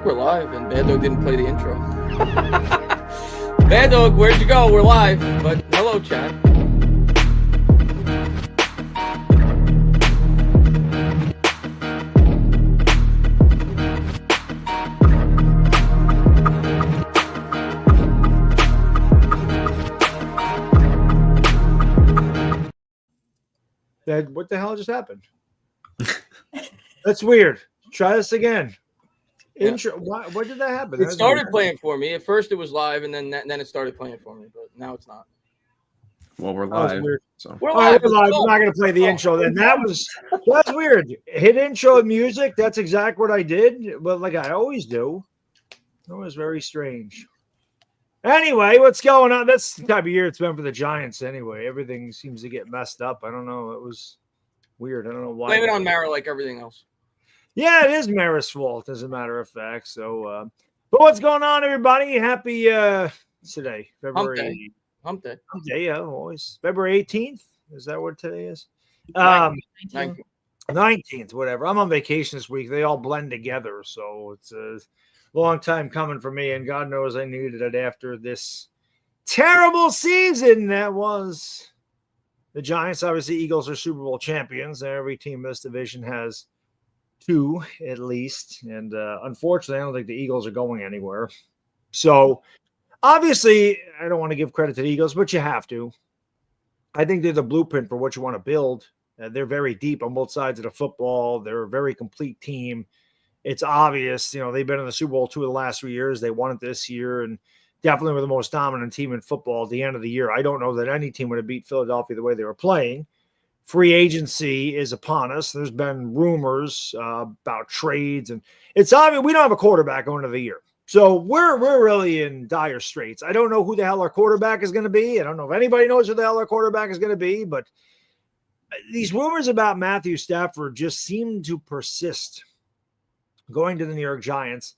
think we're live, and Bad Dog didn't play the intro. Bad Dog, where'd you go? We're live, but hello, chat. What the hell just happened? That's weird. Try this again. Intro. What did that happen? It started playing for me. At first, it was live, and then it started playing for me. But now it's not. Well, we're live. So we're live. We're live. I'm not going to play the intro. Then that's weird. Hit intro and music. That's exactly what I did, but like I always do. It was very strange. Anyway, what's going on? That's the type of year it's been for the Giants. Anyway, everything seems to get messed up. I don't know. It was weird. I don't know why. Blame it on Mara like everything else. Yeah, it is Mara's fault, as a matter of fact. So, but what's going on, everybody? Happy today, February. Hump day. Hump day, yeah, always. February 18th. Is that what today is? 19th, whatever. I'm on vacation this week. They all blend together, so it's a long time coming for me, and God knows I needed it after this terrible season that was the Giants. Obviously, Eagles are Super Bowl champions. Every team in this division has two at least, and unfortunately, I don't think the Eagles are going anywhere. So, obviously, I don't want to give credit to the Eagles, but you have to. I think they're the blueprint for what you want to build. They're very deep on both sides of the football. They're a very complete team. It's obvious, they've been in the Super Bowl 2 of the last 3 years. They won it this year, and definitely were the most dominant team in football at the end of the year. I don't know that any team would have beat Philadelphia the way they were playing. Free agency is upon us. There's been rumors about trades, and it's obvious we don't have a quarterback going into the year. So we're really in dire straits. I don't know who the hell our quarterback is going to be. I don't know if anybody knows who the hell our quarterback is going to be, but these rumors about Matthew Stafford just seem to persist. Going to the New York Giants.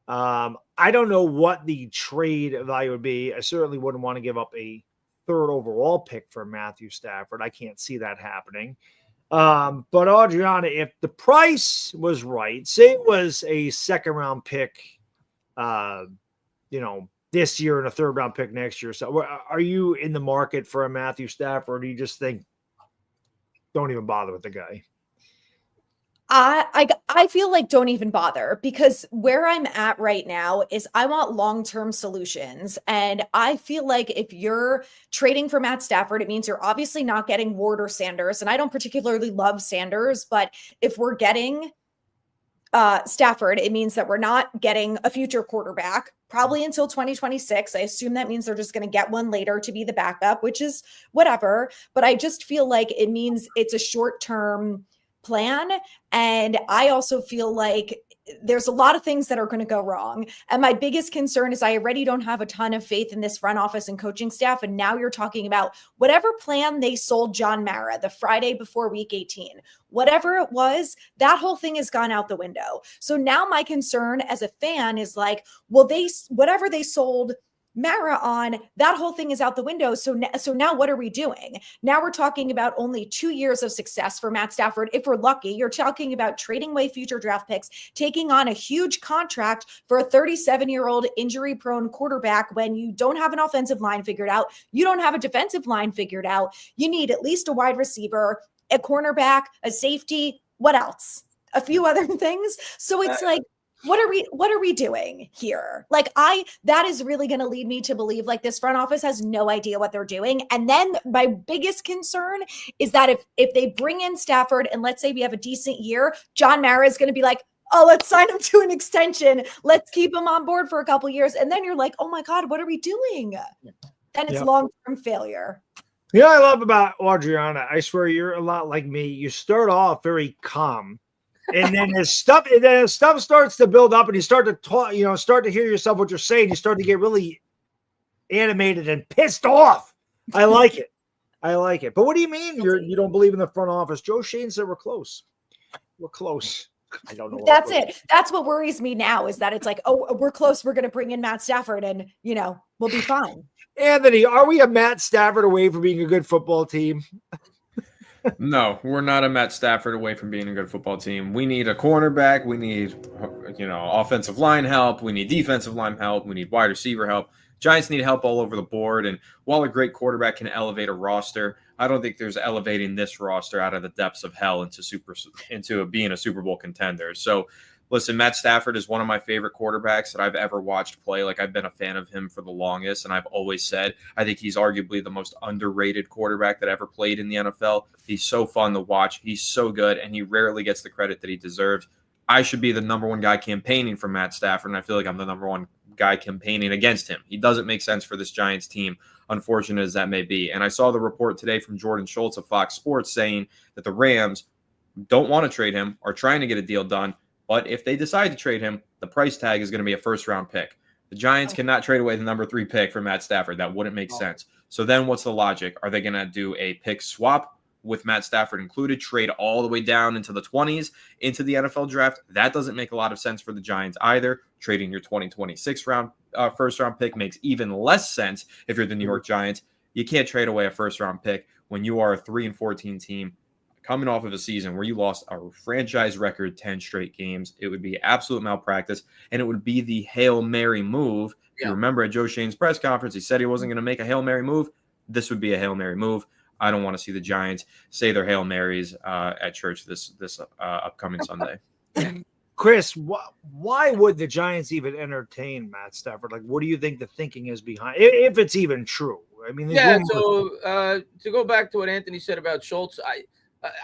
I don't know what the trade value would be. I certainly wouldn't want to give up a third overall pick for Matthew Stafford. I can't see that happening. But Adriana, if the price was right, say it was a second round pick, this year and a third round pick next year. So are you in the market for a Matthew Stafford, or do you just think don't even bother with the guy? I feel like don't even bother, because where I'm at right now is I want long-term solutions. And I feel like if you're trading for Matt Stafford, it means you're obviously not getting Ward or Sanders. And I don't particularly love Sanders, but if we're getting Stafford, it means that we're not getting a future quarterback probably until 2026. I assume that means they're just going to get one later to be the backup, which is whatever. But I just feel like it means it's a short-term plan. And I also feel like there's a lot of things that are going to go wrong. And my biggest concern is I already don't have a ton of faith in this front office and coaching staff. And now you're talking about whatever plan they sold John Mara the Friday before week 18, whatever it was, that whole thing has gone out the window. So now my concern as a fan is like, well, whatever they sold Mara on, that whole thing is out the window. So now what are we doing? Now we're talking about only 2 years of success for Matt Stafford. If we're lucky, you're talking about trading away future draft picks, taking on a huge contract for a 37-year-old injury-prone quarterback when you don't have an offensive line figured out. You don't have a defensive line figured out. You need at least a wide receiver, a cornerback, a safety. What else? A few other things. So it's like, what are we doing here? Like that is really going to lead me to believe like this front office has no idea what they're doing. And then my biggest concern is that if they bring in Stafford and let's say we have a decent year, John Mara is going to be like, oh, let's sign him to an extension. Let's keep him on board for a couple years. And then you're like, oh my God, what are we doing? And it's long-term failure. You know what I love about Adriana? I swear you're a lot like me. You start off very calm. And then as stuff starts to build up and you start to talk, start to hear yourself what you're saying, you start to get really animated and pissed off. I like it. But what do you mean you don't believe in the front office? Joe Shane said we're close. We're close. I don't know. That's it. That's what worries me now is that it's like, oh, we're close. We're going to bring in Matt Stafford and, we'll be fine. Anthony, are we a Matt Stafford away from being a good football team? No, we're not a Matt Stafford away from being a good football team. We need a cornerback. We need, offensive line help. We need defensive line help. We need wide receiver help. Giants need help all over the board. And while a great quarterback can elevate a roster, I don't think there's elevating this roster out of the depths of hell into being a Super Bowl contender. So, listen, Matt Stafford is one of my favorite quarterbacks that I've ever watched play. Like, I've been a fan of him for the longest, and I've always said I think he's arguably the most underrated quarterback that ever played in the NFL. He's so fun to watch. He's so good, and he rarely gets the credit that he deserves. I should be the number one guy campaigning for Matt Stafford, and I feel like I'm the number one guy campaigning against him. He doesn't make sense for this Giants team, unfortunate as that may be. And I saw the report today from Jordan Schultz of Fox Sports saying that the Rams don't want to trade him, are trying to get a deal done. But if they decide to trade him, the price tag is going to be a first-round pick. The Giants cannot trade away the number 3 pick for Matt Stafford. That wouldn't make sense. So then what's the logic? Are they going to do a pick swap with Matt Stafford included, trade all the way down into the 20s into the NFL draft? That doesn't make a lot of sense for the Giants either. Trading your 2026 first-round pick makes even less sense if you're the New York Giants. You can't trade away a first-round pick when you are a 3-14 team coming off of a season where you lost a franchise record 10 straight games. It would be absolute malpractice, and it would be the Hail Mary move. If you remember at Joe Shane's press conference, he said he wasn't going to make a Hail Mary move. This would be a Hail Mary move. I don't want to see the Giants say their Hail Marys at church this upcoming Sunday. Chris, why would the Giants even entertain Matt Stafford? Like, what do you think the thinking is behind, if it's even true? I mean, so to go back to what Anthony said about Schultz,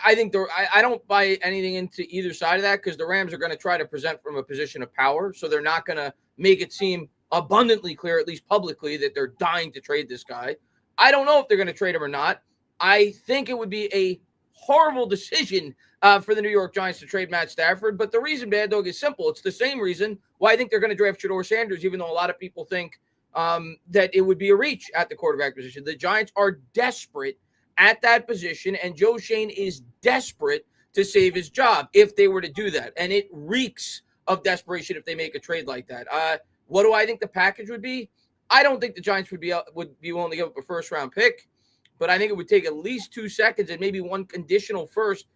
I think I don't buy anything into either side of that, because the Rams are going to try to present from a position of power. So they're not going to make it seem abundantly clear, at least publicly, that they're dying to trade this guy. I don't know if they're going to trade him or not. I think it would be a horrible decision for the New York Giants to trade Matt Stafford. But the reason, Bad Dog, is simple. It's the same reason why I think they're going to draft Shedeur Sanders, even though a lot of people think that it would be a reach at the quarterback position. The Giants are desperate at that position, and Joe Shane is desperate to save his job if they were to do that. And it reeks of desperation if they make a trade like that. What do I think the package would be? I don't think the Giants would be willing to give up a first-round pick, but I think it would take at least 2 seconds and maybe one conditional first,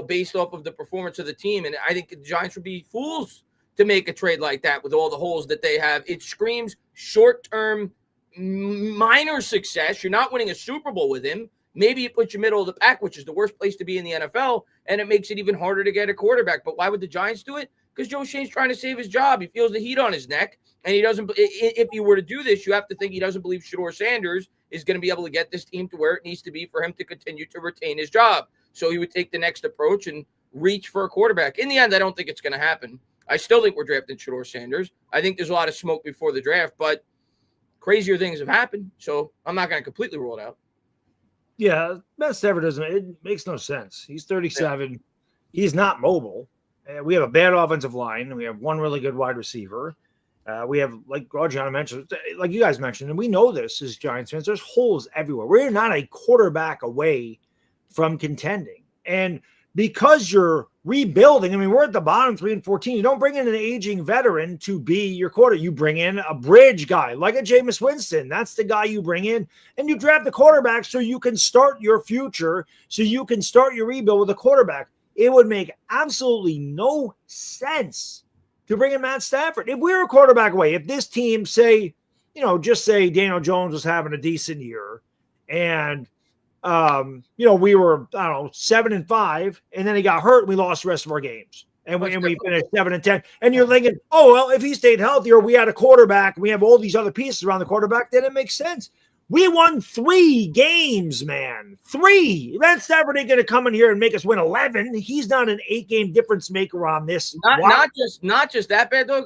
based off of the performance of the team. And I think the Giants would be fools to make a trade like that with all the holes that they have. It screams short-term minor success. You're not winning a Super Bowl with him. Maybe it puts you middle of the pack, which is the worst place to be in the NFL, and it makes it even harder to get a quarterback. But why would the Giants do it? Because Joe Shane's trying to save his job. He feels the heat on his neck, and he doesn't. If you were to do this, you have to think he doesn't believe Shedeur Sanders is going to be able to get this team to where it needs to be for him to continue to retain his job. So he would take the next approach and reach for a quarterback. In the end, I don't think it's going to happen. I still think we're drafting Shedeur Sanders. I think there's a lot of smoke before the draft, but crazier things have happened, so I'm not going to completely rule it out. Yeah, Matt Stafford it makes no sense. He's 37. He's not mobile. We have a bad offensive line. We have one really good wide receiver. We have, like Rajan mentioned, like you guys mentioned, and we know this as Giants fans, there's holes everywhere. We're not a quarterback away from contending. And because you're rebuilding, I mean, we're at the bottom 3-14. You don't bring in an aging veteran to be your quarter. You bring in a bridge guy like a Jameis Winston. That's the guy you bring in, and you draft the quarterback so you can start your future, so you can start your rebuild with a quarterback. It would make absolutely no sense to bring in Matt Stafford. If we were a quarterback away, if this team, just say Daniel Jones was having a decent year, and we were, 7-5, and then he got hurt and we lost the rest of our games. And we finished 7-10. And you're thinking, oh, well, if he stayed healthy or we had a quarterback and we have all these other pieces around the quarterback, then it makes sense. We won 3 games, man. 3. Matt Stafford ain't going to come in here and make us win 11. He's not an 8-game difference maker on this. Not just that bad, though.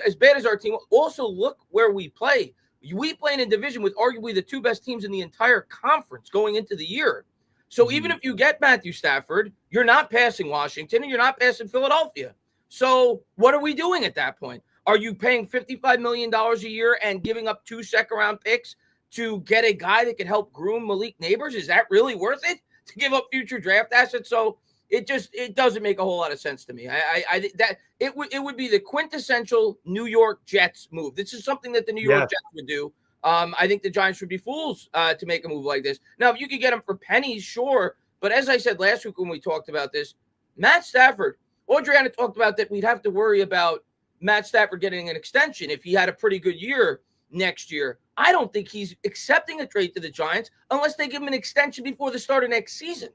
As bad as our team, also look where we play. We play in a division with arguably the 2 best teams in the entire conference going into the year. So even if you get Matthew Stafford, you're not passing Washington and you're not passing Philadelphia. So what are we doing at that point? Are you paying $55 million a year and giving up 2 second-round picks to get a guy that can help groom Malik Neighbors? Is that really worth it to give up future draft assets? So it doesn't make a whole lot of sense to me. I think that it would be the quintessential New York Jets move. This is something that the New York Jets would do. I think the Giants would be fools to make a move like this. Now, if you could get them for pennies, sure. But as I said last week when we talked about this, Matt Stafford, Adriana talked about that we'd have to worry about Matt Stafford getting an extension if he had a pretty good year next year. I don't think he's accepting a trade to the Giants unless they give him an extension before the start of next season.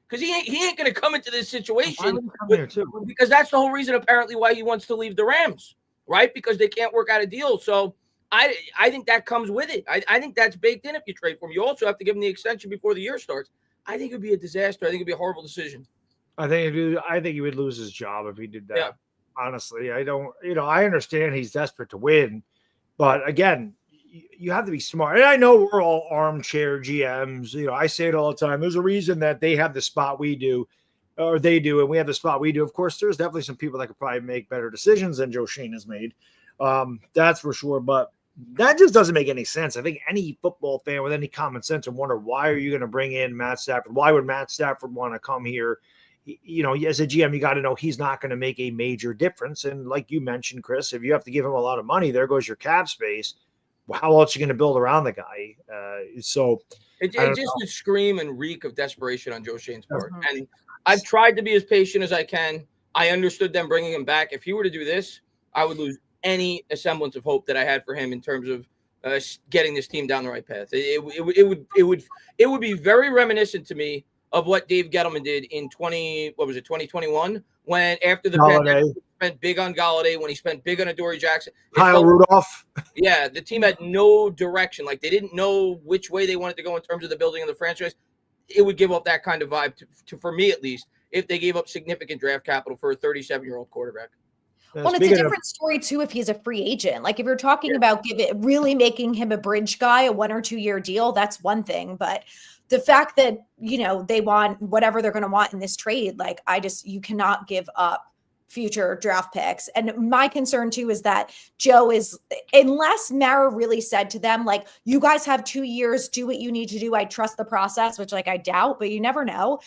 Because he ain't going to come into this situation because that's the whole reason apparently why he wants to leave the Rams, right? Because they can't work out a deal. So I think that comes with it. I think that's baked in if you trade for him. You also have to give him the extension before the year starts. I think it would be a disaster. I think it'd be a horrible decision. I think he would lose his job if he did that. Yeah. Honestly, I understand he's desperate to win, but again, you have to be smart. And I know we're all armchair GMs. I say it all the time. There's a reason that they have the spot we do, or they do, and we have the spot we do. Of course, there's definitely some people that could probably make better decisions than Joe Schoen has made. That's for sure. But that just doesn't make any sense. I think any football fan with any common sense would wonder, why are you going to bring in Matt Stafford? Why would Matt Stafford want to come here? As a GM, you got to know he's not going to make a major difference. And like you mentioned, Chris, if you have to give him a lot of money, there goes your cap space. How else are you going to build around the guy? So it just would scream and reek of desperation on Joe Schoen's part. And I've tried to be as patient as I can. I understood them bringing him back. If he were to do this, I would lose any semblance of hope that I had for him in terms of getting this team down the right path. It would be very reminiscent to me of what Dave Gettleman did in 2021, when after the pandemic, he spent big on Galladay, when he spent big on Adoree Jackson. Kyle Rudolph. Yeah, the team had no direction. Like, they didn't know which way they wanted to go in terms of the building of the franchise. It would give up that kind of vibe, to for me at least, if they gave up significant draft capital for a 37-year-old quarterback. Well, it's a different story, too, if he's a free agent. Like, if you're talking about really making him a bridge guy, a 1 or 2 year deal, that's one thing. But the fact that, they want whatever they're going to want in this trade, like, you cannot give up future draft picks. And my concern too is that Joe is, unless Mara really said to them, like, you guys have 2 years, do what you need to do, I trust the process, which, like, I doubt, but you never know.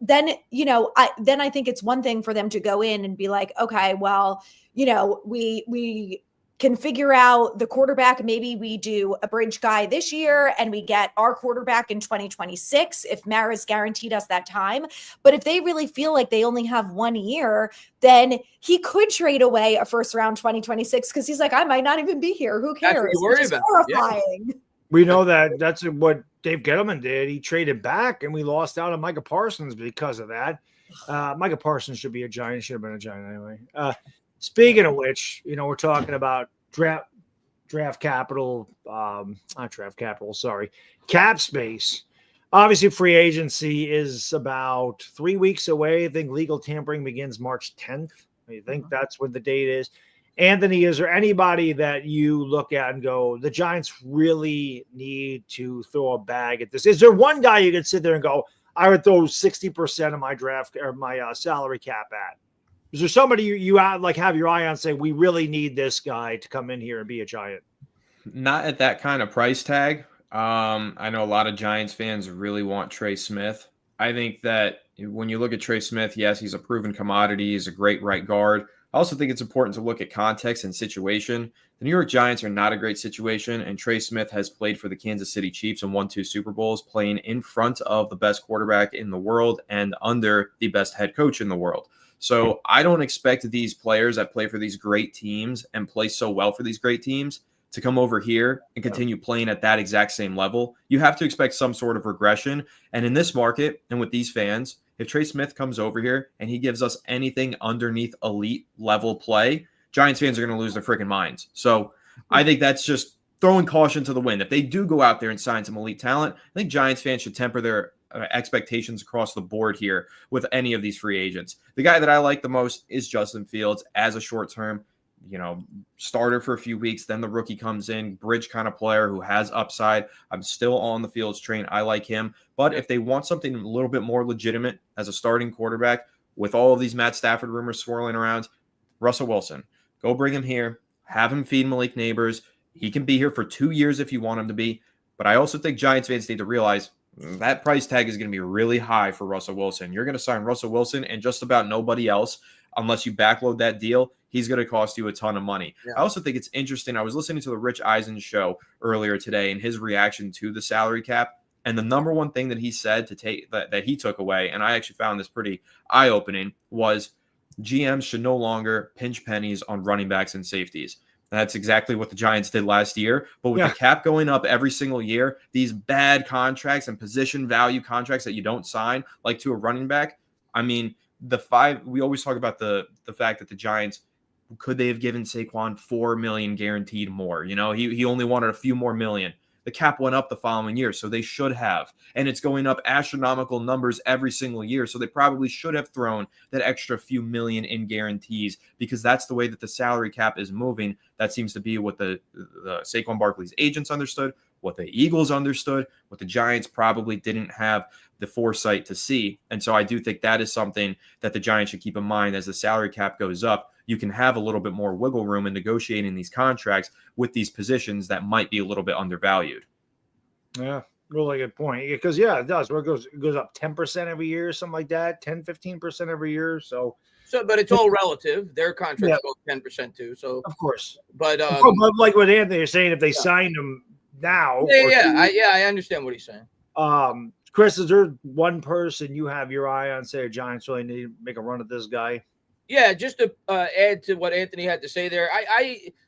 Then I think it's one thing for them to go in and be like, okay, well, we can figure out the quarterback. Maybe we do a bridge guy this year and we get our quarterback in 2026 if Mara's guaranteed us that time. But if they really feel like they only have 1 year, then he could trade away a first round 2026 because he's like, I might not even be here. Who cares? That's what you worry about. Horrifying. Yeah. We know that's what Dave Gettleman did. He traded back and we lost out on Micah Parsons because of that. Micah Parsons should be a Giant. Should have been a Giant anyway. Speaking of which, we're talking about draft capital, not draft capital, sorry, cap space. Obviously, free agency is about 3 weeks away. I think legal tampering begins March 10th. I think that's what the date is. Anthony, is there anybody that you look at and go, the Giants really need to throw a bag at this? Is there one guy you could sit there and go, I would throw 60% of my draft or my salary cap at? Is there somebody you like have your eye on, say, we really need this guy to come in here and be a Giant? Not at that kind of price tag. I know a lot of Giants fans really want Trey Smith. I think that when you look at Trey Smith, yes, he's a proven commodity. He's a great right guard. I also think it's important to look at context and situation. The New York Giants are not a great situation, and Trey Smith has played for the Kansas City Chiefs and won 2 Super Bowls, playing in front of the best quarterback in the world and under the best head coach in the world. So I don't expect these players that play for these great teams and play so well for these great teams to come over here and continue playing at that exact same level. You have to expect some sort of regression. And in this market and with these fans, if Trey Smith comes over here and he gives us anything underneath elite level play, Giants fans are going to lose their freaking minds. So I think that's just throwing caution to the wind. If they do go out there and sign some elite talent, I think Giants fans should temper their expectations across the board here with any of these free agents. The guy that I like the most is Justin Fields as a short-term, starter for a few weeks. Then the rookie comes in, bridge kind of player who has upside. I'm still on the Fields train. I like him. But if they want something a little bit more legitimate as a starting quarterback with all of these Matt Stafford rumors swirling around, Russell Wilson, go bring him here, have him feed Malik Neighbors. He can be here for 2 years if you want him to be. But I also think Giants fans need to realize that price tag is going to be really high for Russell Wilson. You're going to sign Russell Wilson and just about nobody else unless you backload that deal. He's going to cost you a ton of money. Yeah. I also think it's interesting. I was listening to the Rich Eisen show earlier today and his reaction to the salary cap. And the number one thing that he said to take that he took away, and I actually found this pretty eye-opening, was GMs should no longer pinch pennies on running backs and safeties. That's exactly what the Giants did last year. But with the cap going up every single year, these bad contracts and position value contracts that you don't sign, like to a running back, I mean, we always talk about the fact that the Giants, could they have given Saquon $4 million guaranteed more? You know, he only wanted a few more million. The cap went up the following year, so they should have. And it's going up astronomical numbers every single year, so they probably should have thrown that extra few million in guarantees, because that's the way that the salary cap is moving. That seems to be what the Saquon Barkley's agents understood, what the Eagles understood, what the Giants probably didn't have the foresight to see. And so I do think that is something that the Giants should keep in mind as the salary cap goes up. You can have a little bit more wiggle room in negotiating these contracts with these positions that might be a little bit undervalued. Yeah, really good point. Because, yeah, it does. Where it goes up 10% every year, something like that, 10, 15% every year. So, but it's all relative. Their contracts go 10% too. So, of course. But like what Anthony is saying, if they signed them now. I understand what he's saying. Chris, is there one person you have your eye on, say, Giants really need to make a run at this guy? Yeah, just to add to what Anthony had to say there,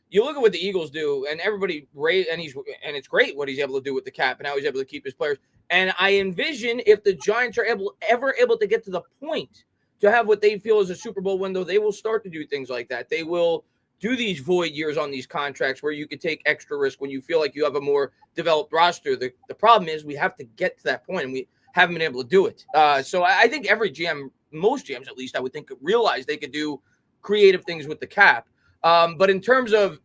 you look at what the Eagles do, and everybody and it's great what he's able to do with the cap and how he's able to keep his players. And I envision if the Giants are ever able to get to the point to have what they feel is a Super Bowl window, they will start to do things like that. They will do these void years on these contracts where you could take extra risk when you feel like you have a more developed roster. The problem is we have to get to that point, and we haven't been able to do it. So I think every GM, most GMs at least, I would think, realize they could do creative things with the cap. But in terms of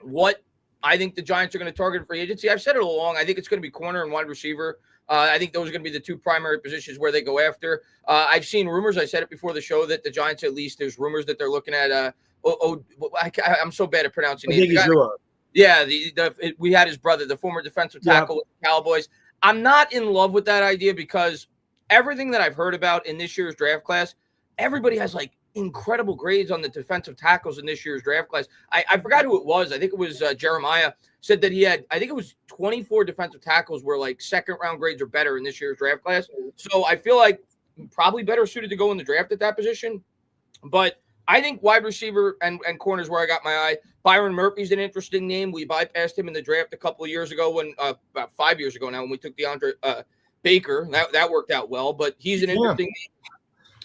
what I think the Giants are going to target free agency, I've said it all along. I think it's going to be corner and wide receiver. I think those are going to be the two primary positions where they go after. I've seen rumors. I said it before the show that the Giants, at least, there's rumors that they're looking at. I'm so bad at pronouncing names. Yeah, we had his brother, the former defensive tackle with the Cowboys. I'm not in love with that idea because everything that I've heard about in this year's draft class, everybody has like incredible grades on the defensive tackles in this year's draft class. I forgot who it was. I think it was Jeremiah said that he had, I think it was 24 defensive tackles were like second round grades or better in this year's draft class. So I feel like probably better suited to go in the draft at that position. But I think wide receiver and corners where I got my eye. Byron Murphy's an interesting name. We bypassed him in the draft a couple of years ago about 5 years ago now when we took DeAndre Baker. That worked out well, but he's an interesting name.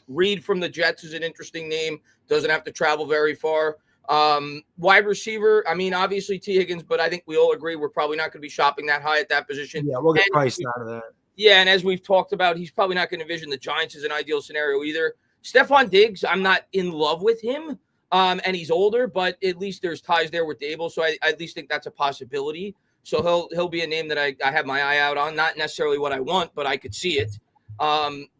Reed from the Jets is an interesting name. Doesn't have to travel very far. Wide receiver, I mean, obviously T. Higgins, but I think we all agree we're probably not going to be shopping that high at that position. Yeah, we'll get priced out of that. Yeah, and as we've talked about, he's probably not going to envision the Giants as an ideal scenario either. Stephon Diggs, I'm not in love with him, and he's older, but at least there's ties there with Dable, so I at least think that's a possibility. So he'll be a name that I have my eye out on. Not necessarily what I want, but I could see it.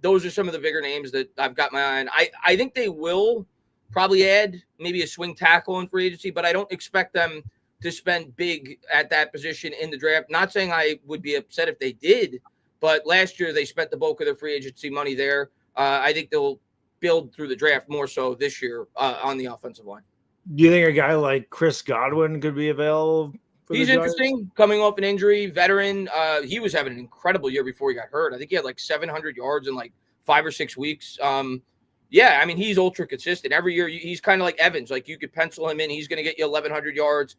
Those are some of the bigger names that I've got my eye on. I think they will probably add maybe a swing tackle in free agency, but I don't expect them to spend big at that position in the draft. Not saying I would be upset if they did, but last year they spent the bulk of their free agency money there. I think they'll build through the draft more so this year on the offensive line. Do you think a guy like Chris Godwin could be available? He's interesting, coming off an injury, veteran. He was having an incredible year before he got hurt. I think he had like 700 yards in like 5 or 6 weeks. Yeah, I mean, he's ultra consistent. Every year, he's kind of like Evans. Like, you could pencil him in. He's going to get you 1,100 yards.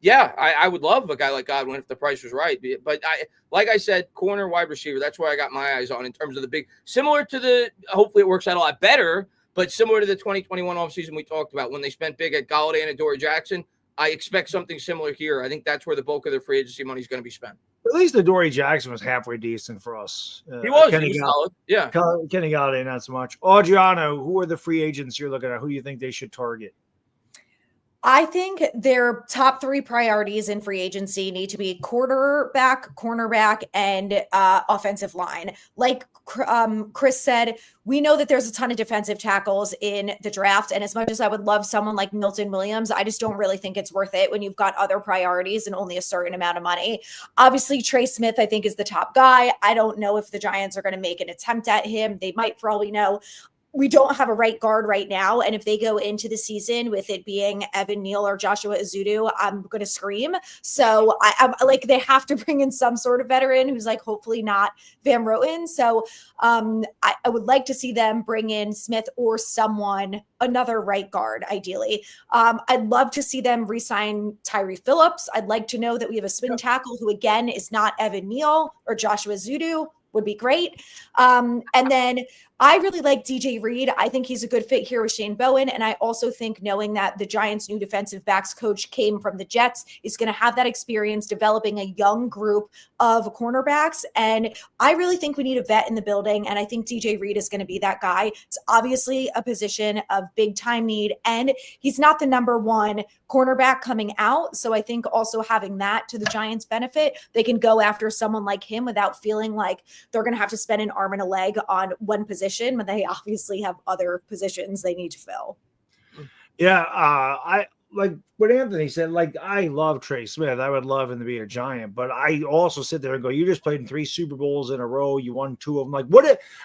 Yeah, I would love a guy like Godwin if the price was right. But like I said, corner, wide receiver, that's where I got my eyes on in terms of the big – similar to hopefully it works out a lot better, but similar to the 2021 offseason we talked about when they spent big at Golladay and Adoree Jackson. I expect something similar here. I think that's where the bulk of their free agency money is going to be spent. At least Adoree Jackson was halfway decent for us. He was solid. Yeah. Kenny Golladay, not so much. Adriano, who are the free agents you're looking at? Who do you think they should target? I think their top 3 priorities in free agency need to be quarterback, cornerback, and offensive line. Like Chris said, we know that there's a ton of defensive tackles in the draft. And as much as I would love someone like Milton Williams, I just don't really think it's worth it when you've got other priorities and only a certain amount of money. Obviously, Trey Smith, I think, is the top guy. I don't know if the Giants are going to make an attempt at him. They might, for all we know. we don't have a right guard right now. And if they go into the season with it being Evan Neal or Joshua Azudu, I'm going to scream. So I'm like, they have to bring in some sort of veteran who's like, hopefully not Van Roten. So I would like to see them bring in Smith or someone, another right guard, ideally. I'd love to see them re-sign Tyree Phillips. I'd like to know that we have a spin tackle who, again, is not Evan Neal or Joshua Azudu. Would be great. And then I really like DJ Reed. I think he's a good fit here with Shane Bowen. And I also think, knowing that the Giants' new defensive backs coach came from the Jets, is going to have that experience developing a young group of cornerbacks. And I really think we need a vet in the building. And I think DJ Reed is going to be that guy. It's obviously a position of big time need. And he's not the number one cornerback coming out. So I think also having that to the Giants' benefit, they can go after someone like him without feeling like they're going to have to spend an arm and a leg on one position when they obviously have other positions they need to fill. Yeah. I like what Anthony said. Like, I love Trey Smith. I would love him to be a Giant, but I also sit there and go, you just played in 3 Super Bowls in a row. You won 2 of them. Like,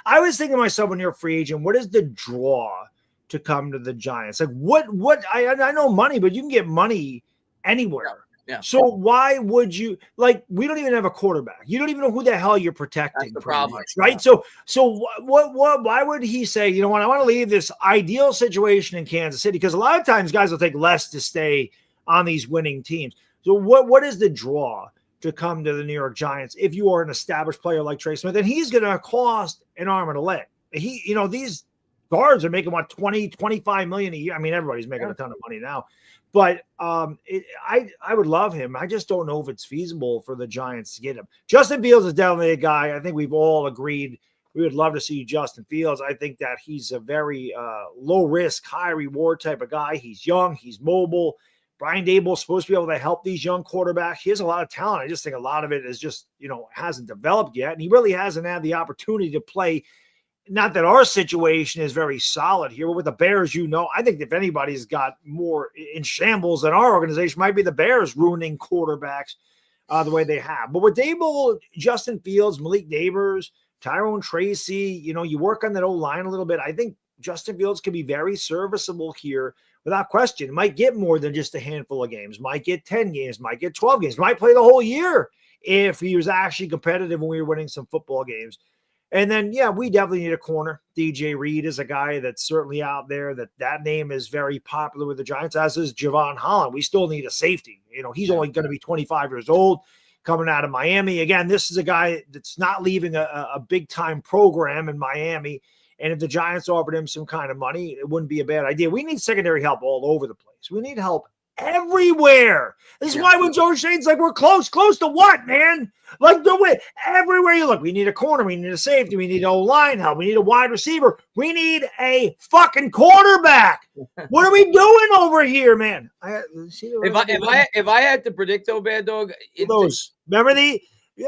I was thinking to myself, when you're a free agent, what is the draw to come to the Giants? Like, what I know money, but you can get money anywhere. Yeah. So why would you, like, we don't even have a quarterback. You don't even know who the hell you're protecting. That's the problem, much, right? Yeah. So why would he say, you know what, I want to leave this ideal situation in Kansas City? Because a lot of times guys will take less to stay on these winning teams. So what is the draw to come to the New York Giants if you are an established player like Trey Smith? And he's going to cost an arm and a leg. These guards are making, what, 20, 25 million a year. I mean, everybody's making a ton of money now. But I would love him. I just don't know if it's feasible for the Giants to get him. Justin Fields is definitely a guy. I think we've all agreed we would love to see Justin Fields. I think that he's a very low risk, high reward type of guy. He's young. He's mobile. Brian Dable is supposed to be able to help these young quarterbacks. He has a lot of talent. I just think a lot of it is just, hasn't developed yet. And he really hasn't had the opportunity to play. Not that our situation is very solid here, but with the Bears, I think if anybody's got more in shambles than our organization, might be the Bears, ruining quarterbacks the way they have. But with Dable, Justin Fields, Malik Neighbors, Tyrone Tracy, you work on that O-line a little bit. I think Justin Fields can be very serviceable here without question. Might get more than just a handful of games, might get 10 games, might get 12 games, might play the whole year if he was actually competitive when we were winning some football games. And then, we definitely need a corner. DJ Reed is a guy that's certainly out there. That name is very popular with the Giants, as is Javon Holland. We still need a safety. He's only going to be 25 years old, coming out of Miami. Again, this is a guy that's not leaving a big-time program in Miami. And if the Giants offered him some kind of money, it wouldn't be a bad idea. We need secondary help all over the place. We need help everywhere. This is why when Joe Shane's like, we're close to what, man? Like, everywhere you look, we need a corner, we need a safety, we need O-line help, we need a wide receiver, we need a fucking quarterback. What are we doing over here, man? If I had to predict, though, Bad Dog, remember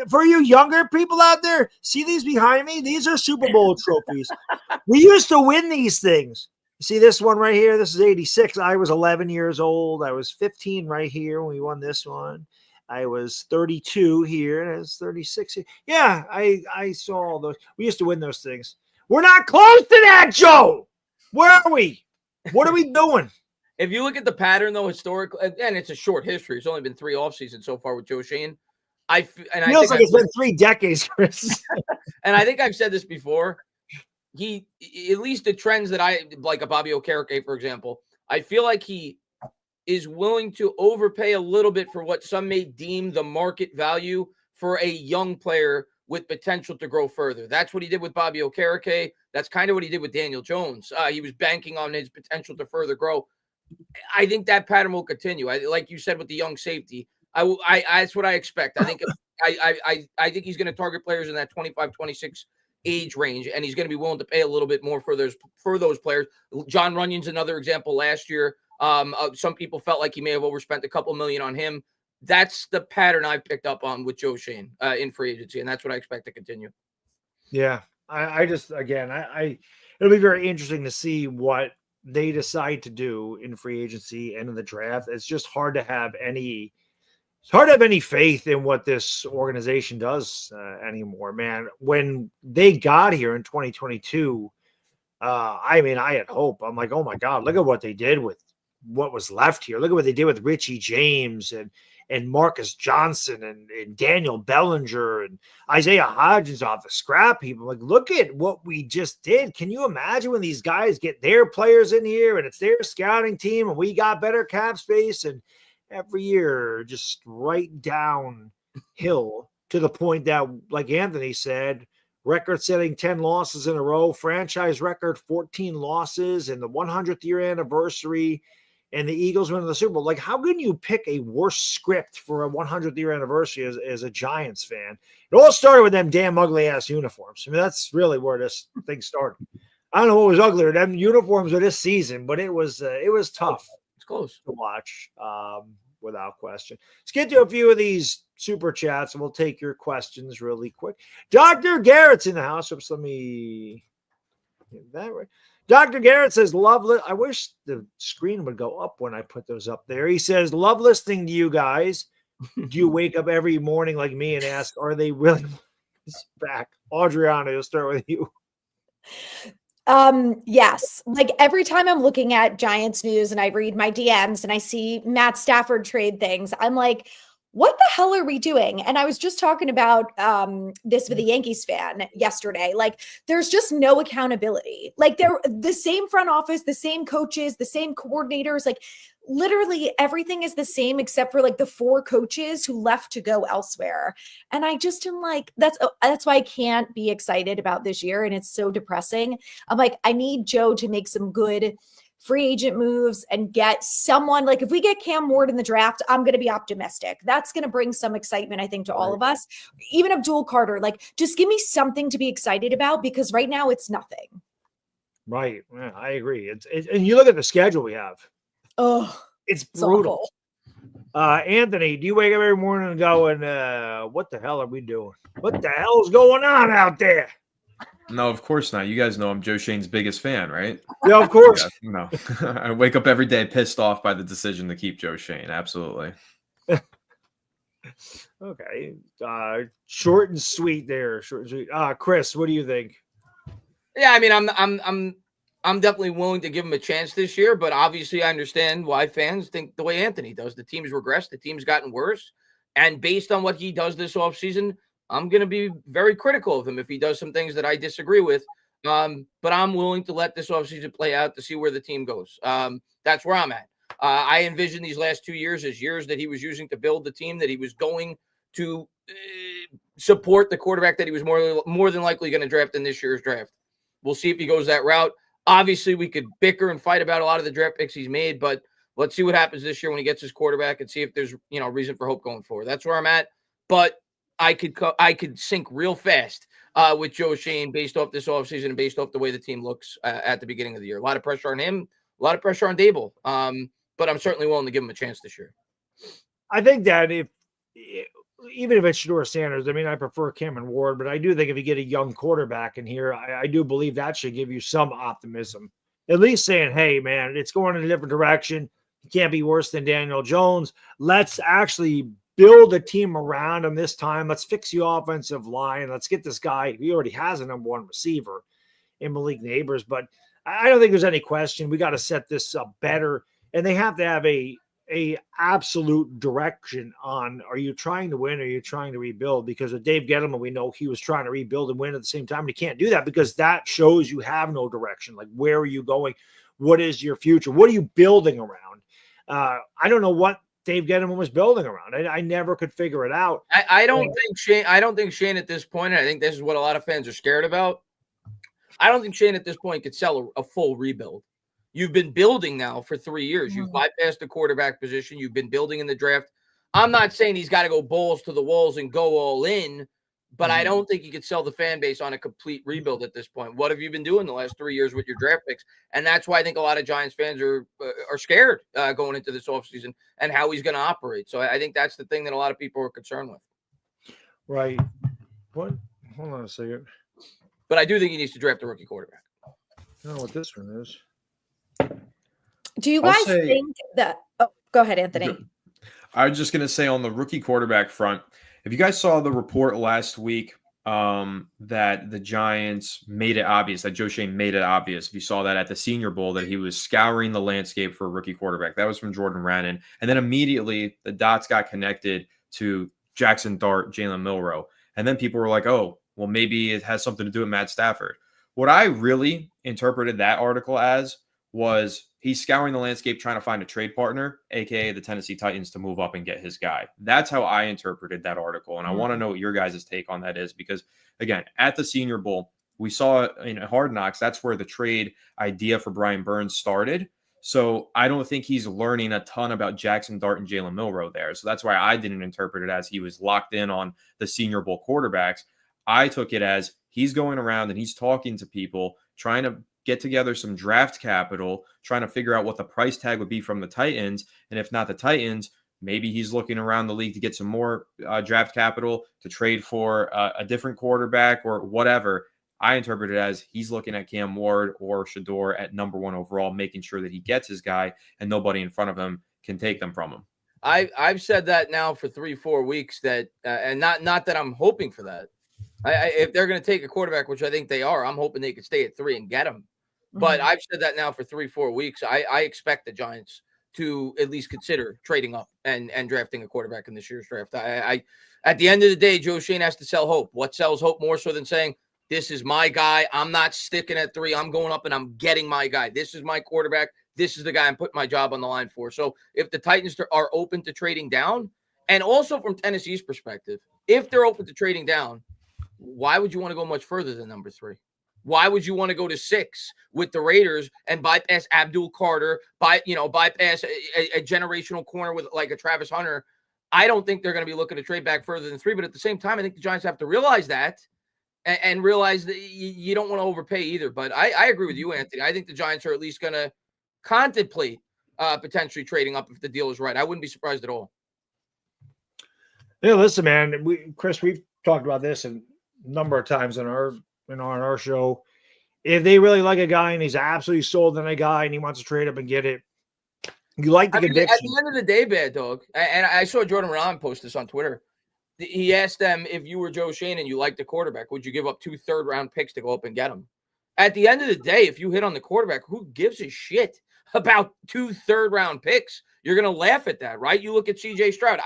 for you younger people out there, see these behind me? These are Super Bowl trophies. We used to win these things. See this one right here? This is 86. I was 11 years old. I was 15 right here when we won this one. I was 32 here, and I was 36 here. Yeah, I saw all those. We used to win those things. We're not close to that, Joe. Where are we? What are we doing? If you look at the pattern, though, historically, and it's a short history. It's only been 3 off seasons so far with Joe Shane. I think it's been 3 decades, Chris. And I think I've said this before. He, at least the trends that I like, a Bobby Okereke, for example, I feel like he is willing to overpay a little bit for what some may deem the market value for a young player with potential to grow further. That's what he did with Bobby Okereke. That's kind of what he did with Daniel Jones. He was banking on his potential to further grow. I think that pattern will continue. Like you said with the young safety, that's what I expect. I think I think he's going to target players in that 25, 26 age range, and he's going to be willing to pay a little bit more for those players. John Runyon's another example last year. Some people felt like he may have overspent a couple million on him. That's the pattern I've picked up on with Joe Shane in free agency, and that's what I expect to continue. Yeah, it'll be very interesting to see what they decide to do in free agency and in the draft. It's just hard to have any faith in what this organization does anymore, man. When they got here in 2022, I mean, I had hope. I'm like, oh my God, look at what they did with what was left here. Look at what they did with Richie James and Marcus Johnson and Daniel Bellinger and Isaiah Hodgins off the scrap heap. I'm like, look at what we just did. Can you imagine when these guys get their players in here and it's their scouting team and we got better cap space, and every year just right downhill to the point that, like Anthony said, record-setting 10 losses in a row, franchise record 14 losses, and the 100th year anniversary, and the Eagles win the Super Bowl. Like, how can you pick a worse script for a 100th year anniversary as a Giants fan? It all started with them damn ugly-ass uniforms. I mean, that's really where this thing started. I don't know what was uglier, them uniforms or this season, but it was tough. It's close to watch, without question. Let's get to a few of these super chats, and we'll take your questions really quick. Dr. Garrett's in the house. Oops, let me get that right. Dr. Garrett says, I wish the screen would go up when I put those up there. He says, love listening to you guys. Do you wake up every morning like me and ask, are they really back? Adriana, you'll start with you. Yes. Like every time I'm looking at Giants news and I read my DMs and I see Matt Stafford trade things, I'm like, what the hell are we doing? And I was just talking about this with a Yankees fan yesterday. Like, there's just no accountability. Like, they're the same front office, the same coaches, the same coordinators. Like, literally everything is the same except for like the 4 coaches who left to go elsewhere. And I just am like, that's why I can't be excited about this year. And it's so depressing. I'm like, I need Joe to make some good free agent moves and get someone. Like, if we get Cam Ward in the draft, I'm going to be optimistic. That's going to bring some excitement, I think, to all of us. Even Abdul Carter, like, just give me something to be excited about, because right now it's nothing. Right. Yeah, I agree. And you look at the schedule we have. Oh, it's brutal. Anthony, do you wake up every morning and go, and what the hell are we doing? What the hell's going on out there? No, of course not. You guys know I'm Joe Shane's biggest fan, right? Yeah, of course. Yeah, no, I wake up every day pissed off by the decision to keep Joe Shane. Absolutely. Okay. Short and sweet there. Short and sweet. Chris, what do you think? Yeah, I mean, I'm definitely willing to give him a chance this year, but obviously I understand why fans think the way Anthony does. The team's regressed. The team's gotten worse. And based on what he does this offseason, I'm going to be very critical of him if he does some things that I disagree with. But I'm willing to let this offseason play out to see where the team goes. That's where I'm at. I envision these last 2 years as years that he was using to build the team, that he was going to support the quarterback that he was more than likely going to draft in this year's draft. We'll see if he goes that route. Obviously, we could bicker and fight about a lot of the draft picks he's made, but let's see what happens this year when he gets his quarterback and see if there's reason for hope going forward. That's where I'm at. But I could sink real fast with Joe Shane based off this offseason and based off the way the team looks at the beginning of the year. A lot of pressure on him, a lot of pressure on Dable. But I'm certainly willing to give him a chance this year. I think that even if it's Shedeur Sanders, I mean, I prefer Cameron Ward, but I do think if you get a young quarterback in here, I do believe that should give you some optimism. At least saying, hey, man, it's going in a different direction. It can't be worse than Daniel Jones. Let's actually build a team around him this time. Let's fix the offensive line. Let's get this guy. He already has a number 1 receiver in Malik Neighbors, but I don't think there's any question. We got to set this up better, and they have to have a absolute direction on, are you trying to win or are you trying to rebuild? Because with Dave Gettleman, we know he was trying to rebuild and win at the same time. You can't do that because that shows you have no direction. Like, where are you going? What is your future? What are you building around? I don't know what Dave Gettleman was building around. I never could figure it out. I don't think Shane at this point, and I think this is what a lot of fans are scared about. I don't think Shane at this point could sell a full rebuild. You've been building now for 3 years. You've bypassed the quarterback position. You've been building in the draft. I'm not saying he's got to go balls to the walls and go all in, but I don't think you could sell the fan base on a complete rebuild at this point. What have you been doing the last 3 years with your draft picks? And that's why I think a lot of Giants fans are scared going into this offseason and how he's going to operate. So I think that's the thing that a lot of people are concerned with. Right. What? Hold on a second. But I do think he needs to draft a rookie quarterback. I don't know what this one is. Do you guys think that – oh, go ahead, Anthony. I was just going to say on the rookie quarterback front, if you guys saw the report last week that the Giants made it obvious, that Joe Shane made it obvious. If you saw that at the Senior Bowl, that he was scouring the landscape for a rookie quarterback. That was from Jordan Rannon. And then immediately the dots got connected to Jackson Dart, Jalen Milroe. And then people were like, oh, well, maybe it has something to do with Matt Stafford. What I really interpreted that article as was he's scouring the landscape trying to find a trade partner, aka the Tennessee Titans, to move up and get his guy. That's how I interpreted that article. And I want to know what your guys' take on that is, because again, at the Senior Bowl, we saw in Hard Knocks, that's where the trade idea for Brian Burns started. So I don't think he's learning a ton about Jackson Dart and Jalen Milroe there. So that's why I didn't interpret it as he was locked in on the Senior Bowl quarterbacks. I took it as he's going around and he's talking to people, trying to get together some draft capital, trying to figure out what the price tag would be from the Titans. And if not the Titans, maybe he's looking around the league to get some more draft capital to trade for a different quarterback or whatever. I interpret it as he's looking at Cam Ward or Shador at number 1 overall, making sure that he gets his guy and nobody in front of him can take them from him. I've said that now for 3-4 weeks, that and not that I'm hoping for that. If they're going to take a quarterback, which I think they are, I'm hoping they could stay at 3 and get him. But I've said that now for 3-4 weeks. I expect the Giants to at least consider trading up and drafting a quarterback in this year's draft. I at the end of the day, Joe Shane has to sell hope. What sells hope more so than saying, this is my guy, I'm not sticking at 3, I'm going up and I'm getting my guy. This is my quarterback. This is the guy I'm putting my job on the line for. So if the Titans are open to trading down, and also from Tennessee's perspective, if they're open to trading down, why would you want to go much further than number 3? Why would you want to go to 6 with the Raiders and bypass Abdul Carter, bypass a generational corner with like a Travis Hunter? I don't think they're going to be looking to trade back further than 3, but at the same time, I think the Giants have to realize that and realize that you don't want to overpay either. But I agree with you, Anthony. I think the Giants are at least going to contemplate potentially trading up if the deal is right. I wouldn't be surprised at all. Yeah, listen, man, Chris, we've talked about this a number of times on our show. If they really like a guy and he's absolutely sold on a guy and he wants to trade up and get it, you like the conviction. At the end of the day, Bad Dog, and I saw Jordan Rahn post this on Twitter. He asked them, if you were Joe Shane and you liked the quarterback, would you give up 2 third-round picks to go up and get him? At the end of the day, if you hit on the quarterback, who gives a shit about 2 third-round picks? You're going to laugh at that, right? You look at C.J. Stroud.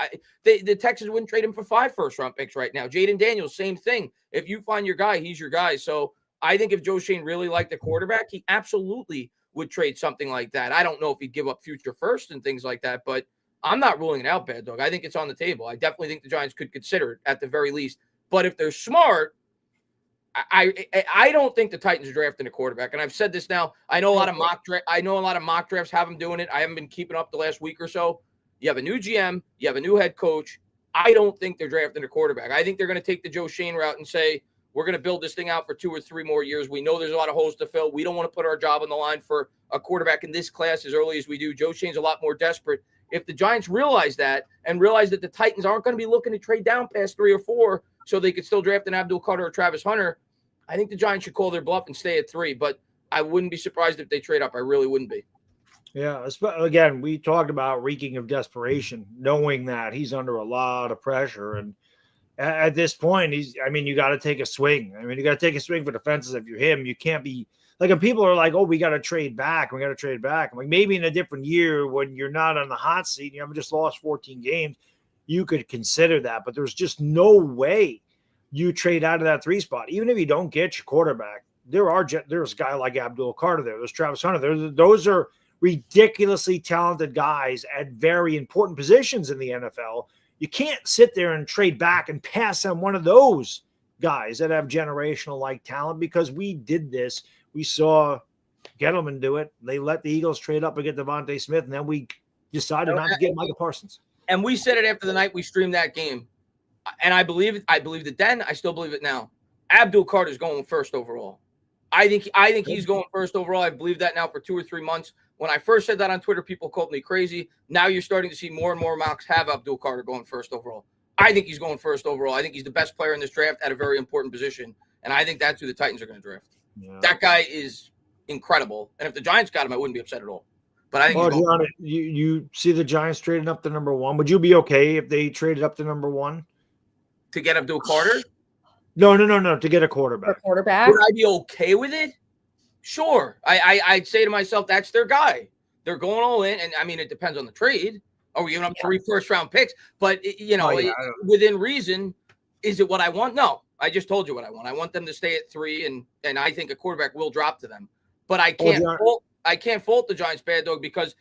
The Texans wouldn't trade him for 5 first-round picks right now. Jaden Daniels, same thing. If you find your guy, he's your guy. So I think if Joe Shane really liked the quarterback, he absolutely would trade something like that. I don't know if he'd give up future first and things like that, but I'm not ruling it out, Bad Dog. I think it's on the table. I definitely think the Giants could consider it at the very least. But if they're smart, I don't think the Titans are drafting a quarterback. And I've said this now. I know a lot of mock drafts have them doing it. I haven't been keeping up the last week or so. You have a new GM. You have a new head coach. I don't think they're drafting a quarterback. I think they're going to take the Joe Shane route and say, we're going to build this thing out for 2 or 3 more years. We know there's a lot of holes to fill. We don't want to put our job on the line for a quarterback in this class as early as we do. Joe Shane's a lot more desperate. If the Giants realize that and realize that the Titans aren't going to be looking to trade down past 3 or 4 so they could still draft an Abdul Carter or Travis Hunter, I think the Giants should call their bluff and stay at 3. But I wouldn't be surprised if they trade up. I really wouldn't be. Yeah, again, we talked about reeking of desperation, knowing that he's under a lot of pressure. And at this point, you got to take a swing. You got to take a swing for the fences. If you're him, you can't be like, if people are like, oh, we got to trade back. I'm like, maybe in a different year when you're not on the hot seat, you haven't just lost 14 games, you could consider that. But there's just no way you trade out of that 3 spot. Even if you don't get your quarterback, there's a guy like Abdul Carter there. There's Travis Hunter. Those are ridiculously talented guys at very important positions in the NFL. You can't sit there and trade back and pass on one of those guys that have generational like talent, because we did this. We saw Gettleman do it. They let the Eagles trade up and get Devontae Smith, and then we decided not to get Micah Parsons. And we said it after the night we streamed that game. And I believed it then. I still believe it now. Abdul Carter's going first overall. I think he's going first overall. I've believed that now for 2 or 3 months. When I first said that on Twitter, people called me crazy. Now you're starting to see more and more mocks have Abdul Carter going first overall. I think he's going first overall. I think he's the best player in this draft at a very important position. And I think that's who the Titans are going to draft. Yeah. That guy is incredible. And if the Giants got him, I wouldn't be upset at all. But I think you see the Giants trading up to number 1. Would you be okay if they traded up to number 1? To get Abdul Carter? No. To get a for quarterback. quarterback. Would I be okay with it? Sure. I'd say to myself, that's their guy. They're going all in. And I mean, it depends on the trade. Are we giving up 3 first-round picks? But, within reason, is it what I want? No. I just told you what I want. I want them to stay at 3, and I think a quarterback will drop to them. But I can't fault the Giants, bad dog, because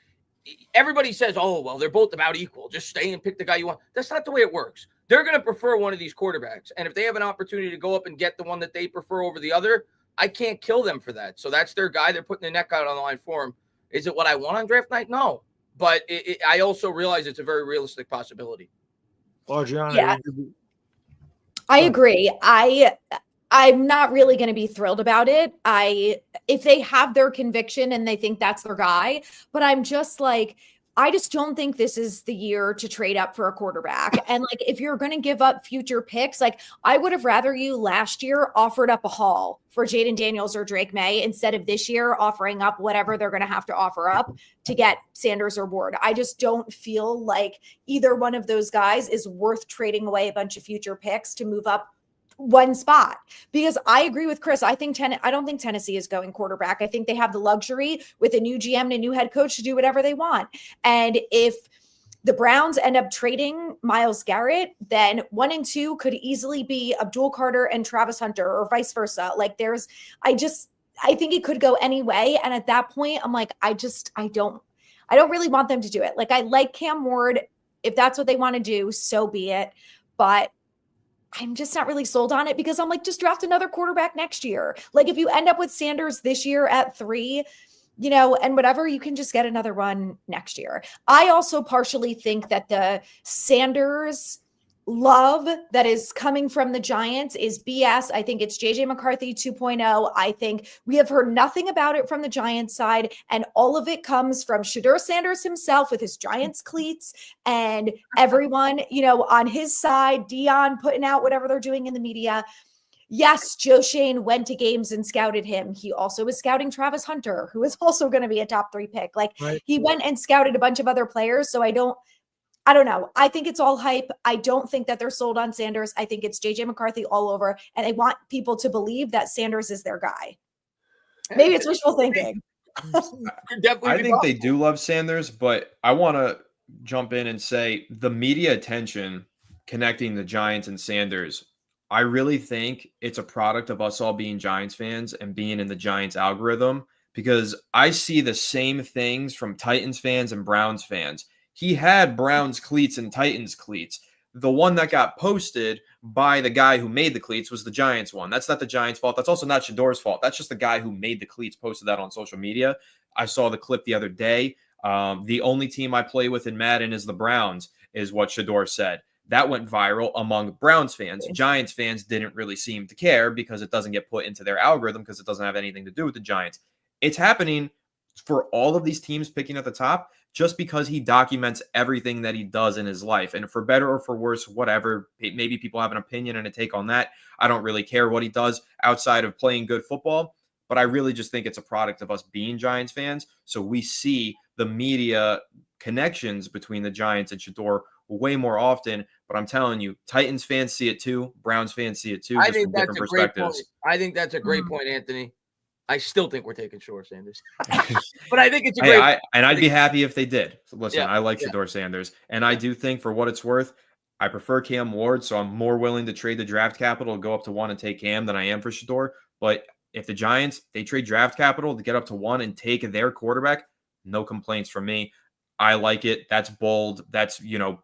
everybody says, oh, well, they're both about equal. Just stay and pick the guy you want. That's not the way it works. They're going to prefer one of these quarterbacks. And if they have an opportunity to go up and get the one that they prefer over the other, I can't kill them for that. So that's their guy. They're putting their neck out on the line for him. Is it what I want on draft night? No. But I also realize it's a very realistic possibility. Adriana, Yeah. I agree. I'm not really going to be thrilled about it. If they have their conviction and they think that's their guy, but I'm just like, I just don't think this is the year to trade up for a quarterback. And like, if you're going to give up future picks, like I would have rather you last year offered up a haul for Jaden Daniels or Drake May instead of this year offering up whatever they're going to have to offer up to get Sanders or Ward. I just don't feel like either one of those guys is worth trading away a bunch of future picks to move up one spot, because I agree with Chris. I don't think Tennessee is going quarterback. I think they have the luxury with a new GM and a new head coach to do whatever they want. And if the Browns end up trading Myles Garrett, then 1 and 2 could easily be Abdul Carter and Travis Hunter, or vice versa. Like I think it could go any way. And at that point, I'm like, I don't really want them to do it. Like, I like Cam Ward. If that's what they want to do, so be it. But I'm just not really sold on it, because I'm like, just draft another quarterback next year. Like, if you end up with Sanders this year at 3, and whatever, you can just get another one next year. I also partially think that the Sanders love that is coming from the Giants is BS. I think it's JJ McCarthy 2.0. I think we have heard nothing about it from the Giants side, and all of it comes from Shedeur Sanders himself with his Giants cleats and everyone, on his side, Dion putting out whatever they're doing in the media. Yes, Joe Shane went to games and scouted him. He also was scouting Travis Hunter, who is also going to be a top 3 pick. Like, right. He went and scouted a bunch of other players. So I don't know. I think it's all hype. I don't think that they're sold on Sanders. I think it's JJ McCarthy all over, and they want people to believe that Sanders is their guy. Maybe it's wishful thinking. I think they do love Sanders, but I want to jump in and say the media attention connecting the Giants and Sanders, I really think it's a product of us all being Giants fans and being in the Giants algorithm, because I see the same things from Titans fans and Browns fans. He had Browns cleats and Titans cleats. The one that got posted by the guy who made the cleats was the Giants one. That's not the Giants' fault. That's also not Shedeur's fault. That's just the guy who made the cleats posted that on social media. I saw the clip the other day. The only team I play with in Madden is the Browns, is what Shedeur said. That went viral among Browns fans. Giants fans didn't really seem to care because it doesn't get put into their algorithm because it doesn't have anything to do with the Giants. It's happening for all of these teams picking at the top just because he documents everything that he does in his life. And for better or for worse, whatever, maybe people have an opinion and a take on that. I don't really care what he does outside of playing good football, but I really just think it's a product of us being Giants fans. So we see the media connections between the Giants and Shedeur way more often. But I'm telling you, Titans fans see it too. Browns fans see it too. I think that's a great point. I think that's a great point, Anthony. I still think we're taking Shedeur Sanders, but I think it's a great. And I'd be happy if they did. So listen, I like Shedeur Sanders, and I do think, for what it's worth, I prefer Cam Ward, so I'm more willing to trade the draft capital, go up to 1 and take Cam than I am for Shedeur. But if the Giants, they trade draft capital to get up to 1 and take their quarterback, no complaints from me. I like it. That's bold. That's,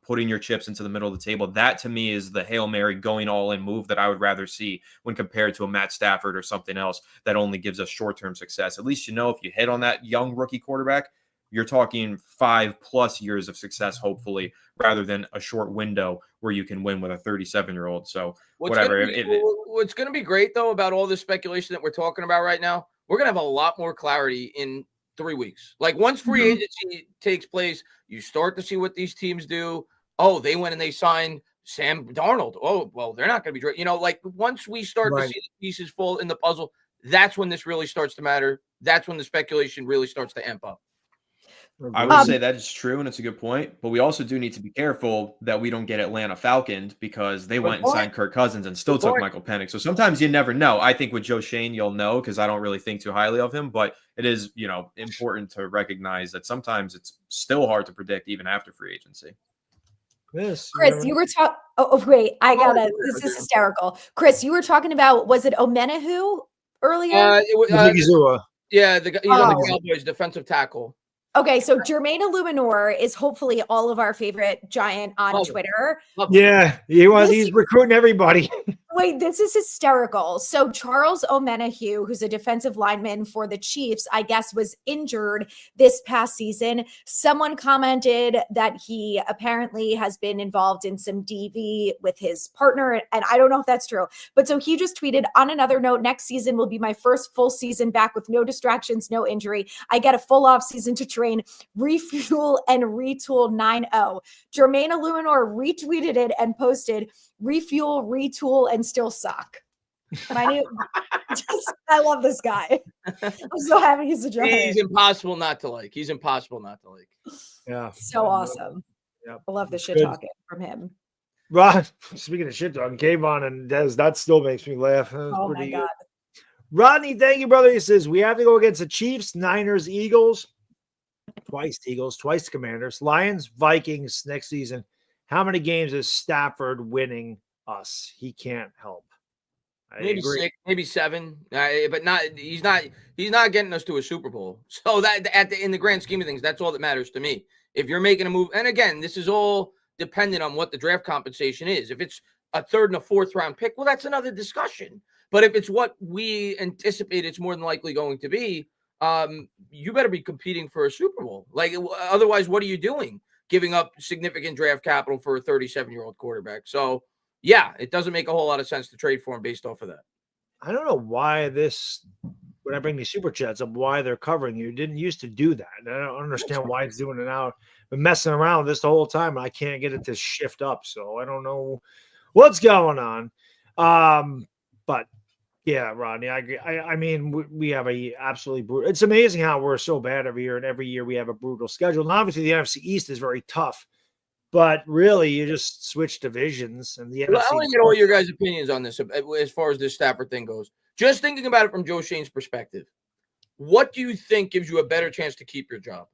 putting your chips into the middle of the table. That, to me, is the Hail Mary going all in move that I would rather see when compared to a Matt Stafford or something else that only gives us short-term success. At least, if you hit on that young rookie quarterback, you're talking 5+ years of success, hopefully, rather than a short window where you can win with a 37-year-old. So whatever. What's going to be great, though, about all this speculation that we're talking about right now, we're going to have a lot more clarity in 3 weeks. Like, once free agency takes place, you start to see what these teams do. Oh, they went and they signed Sam Darnold. Oh, well, they're not going to be, like, once we start to see the pieces fall in the puzzle, that's when this really starts to matter. That's when the speculation really starts to amp up. I would say that is true, and it's a good point. But we also do need to be careful that we don't get Atlanta Falconed because they went and signed Kirk Cousins and still took Michael Penix. So sometimes you never know. I think with Joe Shane, you'll know because I don't really think too highly of him. But it is, important to recognize that sometimes it's still hard to predict even after free agency. Yes, Chris, you were talking. Oh, wait, I gotta. This is hysterical. Chris, you were talking about, was it Omenahu earlier? Yeah, he's on the Cowboys, defensive tackle. Okay, so Jermaine Illuminor is hopefully all of our favorite Giant on Twitter. Yeah, he's recruiting everybody. Wait, this is hysterical. So Charles Omenahu, who's a defensive lineman for the Chiefs, I guess was injured this past season. Someone commented that he apparently has been involved in some DV with his partner, and I don't know if that's true. But so he just tweeted, on another note, next season will be my first full season back with no distractions, no injury. I get a full off season to train, refuel, and retool 9-0. Jermaine Illuminor retweeted it and posted, refuel, retool, and still suck. And I love this guy. I'm so happy he's a Giant. He's impossible not to like. Yeah. So awesome. Yeah. I love the shit talking from him. Rod, speaking of shit talking, Kayvon and Des, that still makes me laugh. Oh my God. Rodney, thank you, brother. He says, we have to go against the Chiefs, Niners, Eagles, twice the Commanders, Lions, Vikings next season. How many games is Stafford winning us? He can't help. Maybe agree. 6, maybe 7, but not. He's not getting us to a Super Bowl. So that in the grand scheme of things, that's all that matters to me. If you're making a move, and again, this is all dependent on what the draft compensation is. If it's a 3rd and a 4th round pick, well, that's another discussion. But if it's what we anticipate it's more than likely going to be, you better be competing for a Super Bowl. Like otherwise, what are you doing? Giving up significant draft capital for a 37-year-old quarterback. So, yeah, it doesn't make a whole lot of sense to trade for him based off of that. I don't know why when I bring these super chats up, why they're covering you. Didn't used to do that. I don't understand why it's doing it now. Been messing around this the whole time, and I can't get it to shift up. So I don't know what's going on. But yeah, Rodney, I agree. I mean, we have a absolutely brutal. It's amazing how we're so bad every year, and every year we have a brutal schedule. And obviously, the NFC East is very tough. But really, you just switch divisions, and the NFC. I want to get all your guys' opinions on this as far as this Stafford thing goes. Just thinking about it from Joe Shane's perspective, what do you think gives you a better chance to keep your job?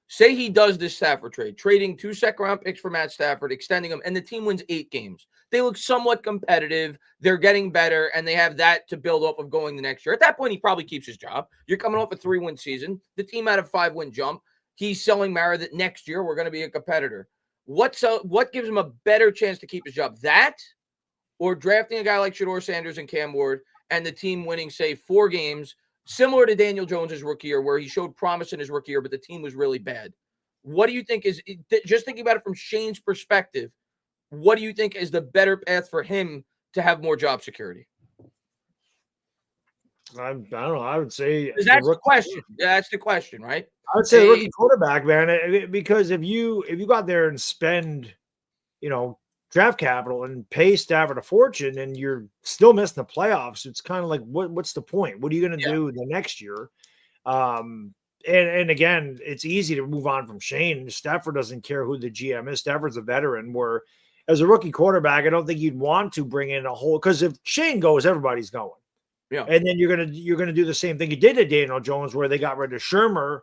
Say he does this Stafford trade, trading 2 second-round picks for Matt Stafford, extending them, and the team wins 8 games. They look somewhat competitive. They're getting better, and they have that to build off of going the next year. At that point, he probably keeps his job. You're coming off a 3-win season. The team had a 5-win jump. He's selling Mara that next year we're going to be a competitor. What gives him a better chance to keep his job? That or drafting a guy like Shedeur Sanders and Cam Ward and the team winning, say, 4 games, similar to Daniel Jones' rookie year, where he showed promise in his rookie year, but the team was really bad. What do you think is, just thinking about it from Shane's perspective, what do you think is the better path for him to have more job security? I don't know. I would say that's the question. Yeah, that's the question, right? I would say rookie quarterback, man, because if you go out there and spend, draft capital and pay Stafford a fortune, and you're still missing the playoffs, it's kind of like, what's the point? What are you going to do the next year? And again, it's easy to move on from Shane. Stafford doesn't care who the GM is. Stafford's a veteran. Where as a rookie quarterback, I don't think you'd want to bring in a whole, because if Shane goes, everybody's going. Yeah. And then you're gonna do the same thing you did to Daniel Jones, where they got rid of Shermer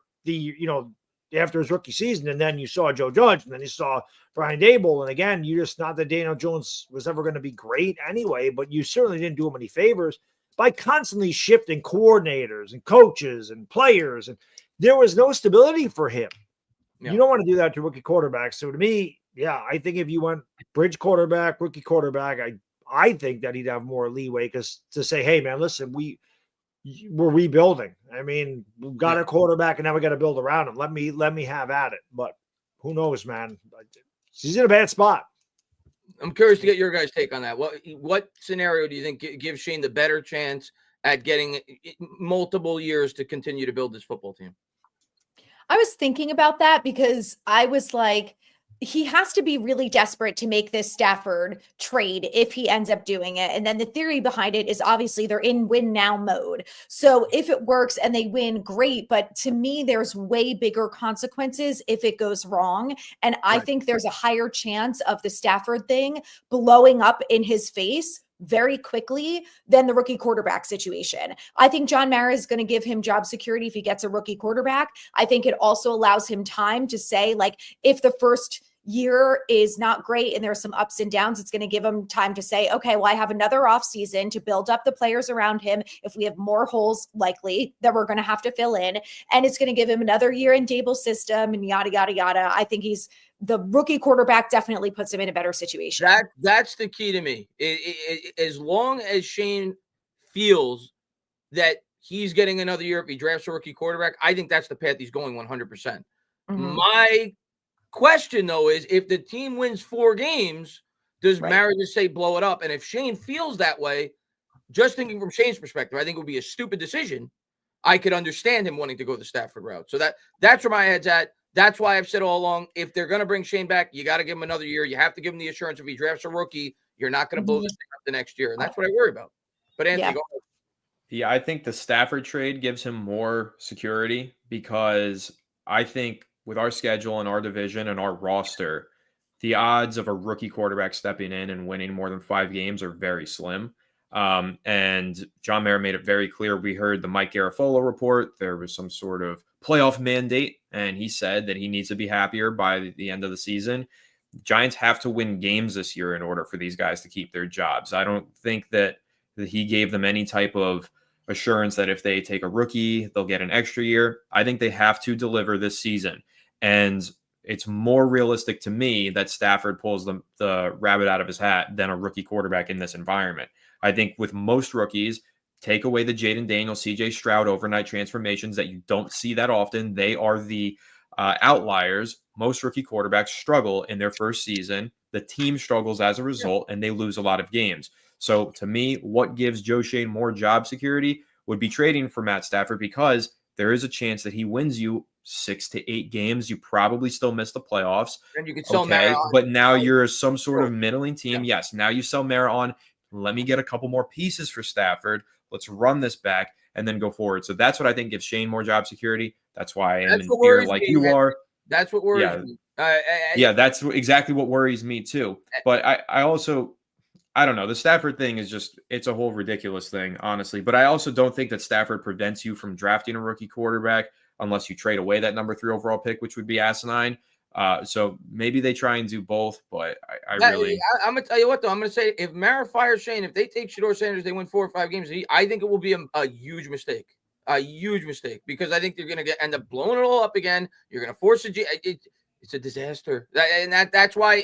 after his rookie season, and then you saw Joe Judge, and then you saw Brian Daboll, and again, you just, not that Daniel Jones was ever going to be great anyway, but you certainly didn't do him any favors by constantly shifting coordinators and coaches and players, and there was no stability for him. Yeah. You don't want to do that to rookie quarterbacks. So to me, yeah, I think if you went bridge quarterback, rookie quarterback, I think that he'd have more leeway, because to say, hey man, listen, we're rebuilding. I mean, we've got a quarterback and now we got to build around him. Let me have at it. But who knows, man? He's in a bad spot. I'm curious to get your guys' take on that. What scenario do you think gives Shane the better chance at getting multiple years to continue to build this football team? I was thinking about that, because I was like, he has to be really desperate to make this Stafford trade if he ends up doing it. And then the theory behind it is obviously they're in win now mode. So if it works and they win, great. But to me, there's way bigger consequences if it goes wrong. And I think there's a higher chance of the Stafford thing blowing up in his face very quickly than the rookie quarterback situation. I think John Mara is going to give him job security if he gets a rookie quarterback. I think it also allows him time to say, like, if the first year is not great and there's some ups and downs, it's going to give him time to say, okay, well, I have another off season to build up the players around him. If we have more holes likely that we're going to have to fill in, and it's going to give him another year in Dable's system and yada, yada, yada. I think the rookie quarterback definitely puts him in a better situation. That's the key to me. As long as Shane feels that he's getting another year if he drafts a rookie quarterback, I think that's the path he's going 100%. My question, though, is if the team wins 4 games, does Mara just say blow it up? And if Shane feels that way, just thinking from Shane's perspective, I think it would be a stupid decision. I could understand him wanting to go the Stafford route. So that's where my head's at. That's why I've said all along, if they're going to bring Shane back, you got to give him another year. You have to give him the assurance if he drafts a rookie, you're not going to blow this thing up the next year. And that's what I worry about. But Anthony, go ahead. Yeah, I think the Stafford trade gives him more security because I think with our schedule and our division and our roster, the odds of a rookie quarterback stepping in and winning more than 5 games are very slim. And John Mara made it very clear. We heard the Mike Garafolo report. There was some sort of playoff mandate, and he said that he needs to be happier by the end of the season. Giants have to win games this year in order for these guys to keep their jobs. I don't think that he gave them any type of assurance that if they take a rookie, they'll get an extra year. I think they have to deliver this season. And it's more realistic to me that Stafford pulls the rabbit out of his hat than a rookie quarterback in this environment. I think with most rookies, take away the Jaden Daniels, CJ Stroud overnight transformations that you don't see that often. They are the outliers. Most rookie quarterbacks struggle in their first season. The team struggles as a result, and they lose a lot of games. So to me, what gives Joe Shane more job security would be trading for Matt Stafford, because there is a chance that he wins you 6 to 8 games. You probably still miss the playoffs. And you could sell Mara on. But now you're some sort of middling team. Yeah. Yes, now you sell Mara on. Let me get a couple more pieces for Stafford. Let's run this back and then go forward. So that's what I think gives Shane more job security. That's why I am in fear like you are. That's what worries me. Yeah, that's exactly what worries me too. But I also, I don't know. The Stafford thing is just, it's a whole ridiculous thing, honestly. But I also don't think that Stafford prevents you from drafting a rookie quarterback unless you trade away that number 3 overall pick, which would be asinine. So maybe they try and do both, but I'm going to tell you what, though. I'm going to say if Mara fires Shane, if they take Shedeur Sanders, they win 4 or 5 games, I think it will be a huge mistake. A huge mistake, because I think they're going to end up blowing it all up again. You're going to force it's a disaster. That's why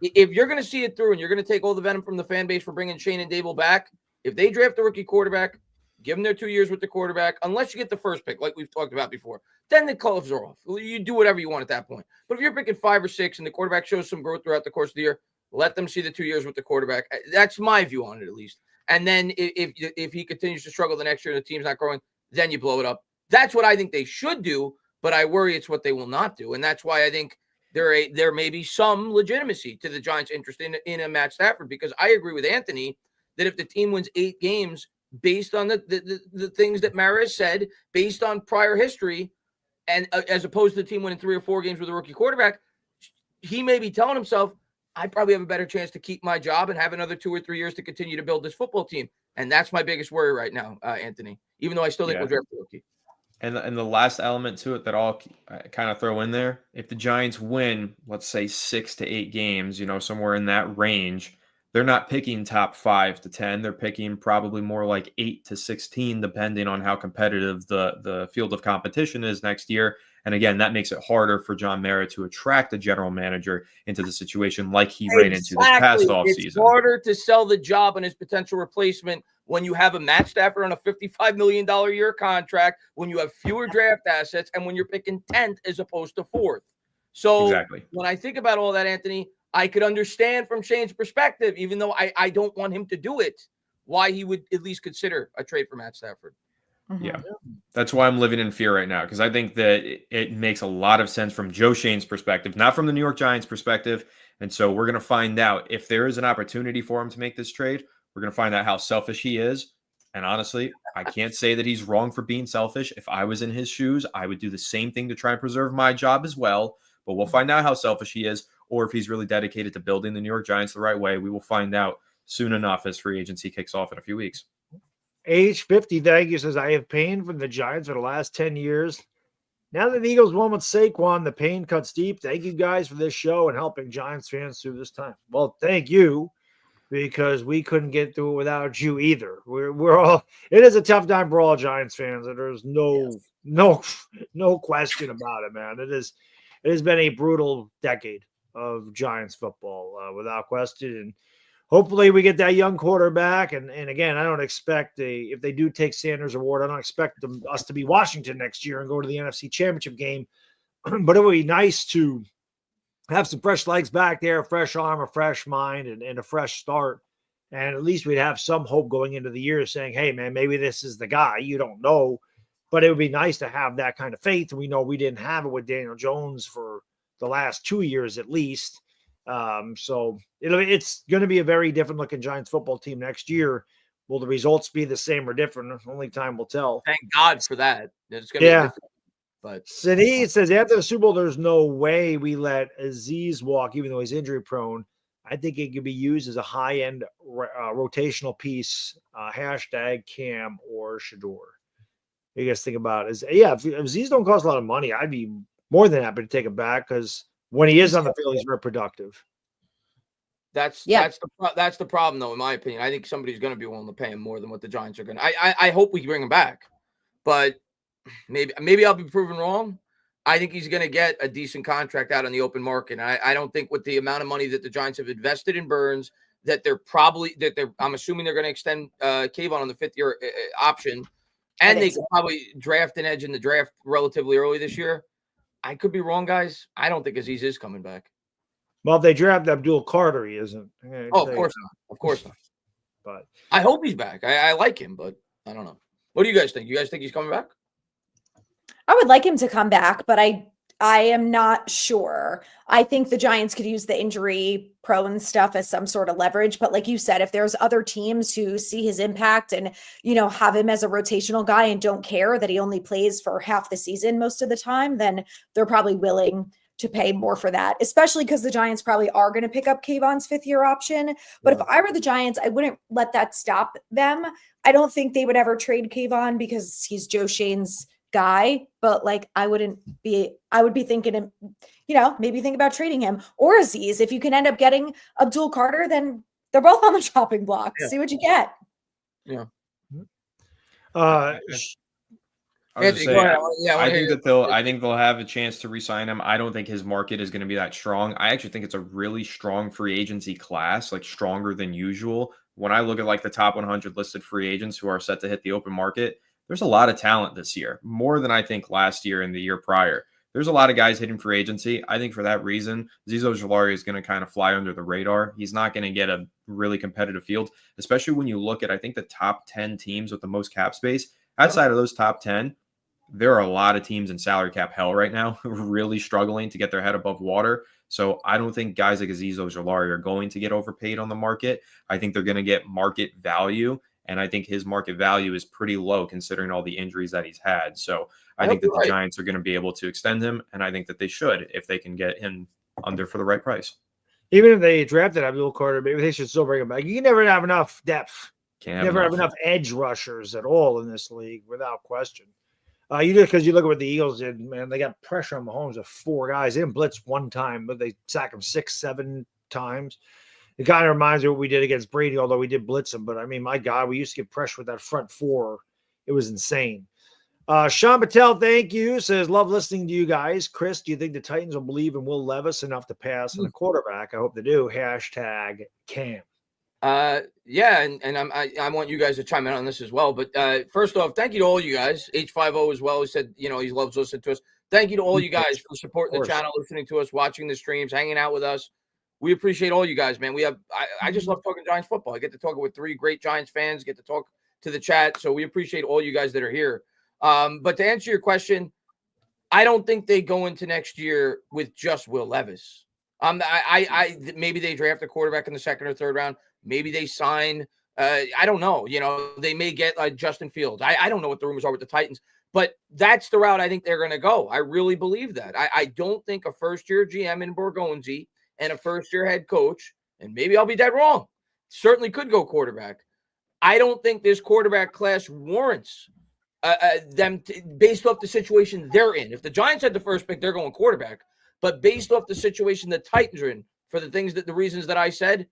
if you're going to see it through and you're going to take all the venom from the fan base for bringing Shane and Dable back, if they draft a rookie quarterback, give them their 2 years with the quarterback, unless you get the first pick, like we've talked about before, then the gloves are off. You do whatever you want at that point. But if you're picking 5 or 6 and the quarterback shows some growth throughout the course of the year, let them see the 2 years with the quarterback. That's my view on it, at least. And then if he continues to struggle the next year and the team's not growing, then you blow it up. That's what I think they should do, but I worry it's what they will not do. And that's why I think there may be some legitimacy to the Giants' interest in a Matt Stafford, because I agree with Anthony that if the team wins 8 games based on the things that Mara said, based on prior history, and as opposed to the team winning 3 or 4 games with a rookie quarterback, he may be telling himself, I probably have a better chance to keep my job and have another 2 or 3 years to continue to build this football team. And that's my biggest worry right now, Anthony, even though I still think we'll draft a rookie. And the last element to it that I'll kind of throw in there, if the Giants win, let's say 6 to 8 games, somewhere in that range, they're not picking top 5 to 10. They're picking probably more like 8 to 16, depending on how competitive the field of competition is next year. And again, that makes it harder for John Mara to attract a general manager into the situation like he ran into this past offseason. It's harder to sell the job on his potential replacement when you have a Matt Stafford on a $55 million a year contract, when you have fewer draft assets, and when you're picking 10th as opposed to 4th. So exactly. When I think about all that, Anthony, I could understand from Shane's perspective, even though I don't want him to do it, why he would at least consider a trade for Matt Stafford. Yeah. That's why I'm living in fear right now, because I think that it makes a lot of sense from Joe Shane's perspective, not from the New York Giants' perspective. And so we're going to find out if there is an opportunity for him to make this trade. We're going to find out how selfish he is. And honestly, I can't say that he's wrong for being selfish. If I was in his shoes, I would do the same thing to try and preserve my job as well. But we'll find out how selfish he is, or if he's really dedicated to building the New York Giants the right way. We will find out soon enough as free agency kicks off in a few weeks. Age 50, thank you, says, I have pain from the Giants for the last 10 years. Now that the Eagles won with Saquon, the pain cuts deep. Thank you guys for this show and helping Giants fans through this time. Well, thank you, because we couldn't get through it without you either. We're all, it is a tough time for all Giants fans, and there's no question about it, man. It has been a brutal decade of Giants football, without question. And hopefully we get that young quarterback. And again, I don't expect if they do take Sanders Award, I don't expect us to be Washington next year and go to the NFC Championship game. But it would be nice to have some fresh legs back there, a fresh arm, a fresh mind, and a fresh start. And at least we'd have some hope going into the year saying, hey, man, maybe this is the guy. You don't know. But it would be nice to have that kind of faith. And we know we didn't have it with Daniel Jones for the last 2 years at least. So it's going to be a very different looking Giants football team next year. Will the results be the same or different? Only time will tell. Thank God for that. It's going to be different. But Sadi says after the Super Bowl, there's no way we let Aziz walk, even though he's injury prone. I think it could be used as a high end rotational piece. Hashtag Cam or Shador. You guys think about it? If Aziz don't cost a lot of money, I'd be more than happy to take it back, because when he is on the field, he's very productive. That's the problem, though, in my opinion. I think somebody's going to be willing to pay him more than what the Giants are going to. I hope we bring him back, but maybe I'll be proven wrong. I think he's going to get a decent contract out on the open market. And I don't think with the amount of money that the Giants have invested in Burns that I'm assuming they're going to extend Kayvon on the 5th-year option, and they could probably draft an edge in the draft relatively early this year. I could be wrong, guys. I don't think Aziz is coming back. Well, if they draft Abdul Carter, he isn't. Oh, of course not. Of course not. But I hope he's back. I like him, but I don't know. What do you guys think? You guys think he's coming back? I would like him to come back, but I am not sure. I think the Giants could use the injury prone stuff as some sort of leverage. But like you said, if there's other teams who see his impact and, have him as a rotational guy and don't care that he only plays for half the season most of the time, then they're probably willing to pay more for that, especially because the Giants probably are going to pick up Kayvon's 5th-year option. But if I were the Giants, I wouldn't let that stop them. I don't think they would ever trade Kayvon because he's Joe Shane's guy, but I would be thinking, maybe think about trading him or Aziz. If you can end up getting Abdul Carter, then they're both on the chopping block. See what you get. Yeah. I think they'll have a chance to re-sign him. I don't think his market is going to be that strong. I actually think it's a really strong free agency class, stronger than usual. When I look at the top 100 listed free agents who are set to hit the open market, there's a lot of talent this year, more than I think last year and the year prior. There's a lot of guys hitting free agency. I think for that reason, Azeez Ojulari is going to kind of fly under the radar. He's not going to get a really competitive field, especially when you look at, I think, the top 10 teams with the most cap space. Outside of those top 10, there are a lot of teams in salary cap hell right now really struggling to get their head above water. So I don't think guys like Azeez Ojulari are going to get overpaid on the market. I think they're going to get market value. And I think his market value is pretty low considering all the injuries that he's had. So I think that the Giants are going to be able to extend him. And I think that they should if they can get him under for the right price. Even if they drafted Abdul Carter, maybe they should still bring him back. You can never have enough depth. Never have enough edge rushers at all in this league, without question. Because you look at what the Eagles did, man, they got pressure on Mahomes with 4 guys. They didn't blitz one time, but they sacked him 6, 7 times. It kind of reminds me of what we did against Brady, although we did blitz him. But, I mean, my God, we used to get pressure with that front 4. It was insane. Sean Patel, thank you. Says, love listening to you guys. Chris, do you think the Titans will believe in Will Levis enough to pass on a quarterback? I hope they do. Hashtag Cam. Yeah, and I want you guys to chime in on this as well. But first off, thank you to all you guys. H50 as well. He said, he loves listening to us. Thank you to all you guys for supporting the channel, listening to us, watching the streams, hanging out with us. We appreciate all you guys, man. I just love talking Giants football. I get to talk with 3 great Giants fans, get to talk to the chat. So we appreciate all you guys that are here. But to answer your question, I don't think they go into next year with just Will Levis. Maybe they draft a quarterback in the second or third round. Maybe they sign. I don't know. They may get Justin Fields. I don't know what the rumors are with the Titans, but that's the route I think they're going to go. I really believe that. I don't think a first-year GM in Borgonzi and a first-year head coach, and maybe I'll be dead wrong, certainly could go quarterback. I don't think this quarterback class warrants them based off the situation they're in. If the Giants had the first pick, they're going quarterback. But based off the situation the Titans are in, for the reasons that I said,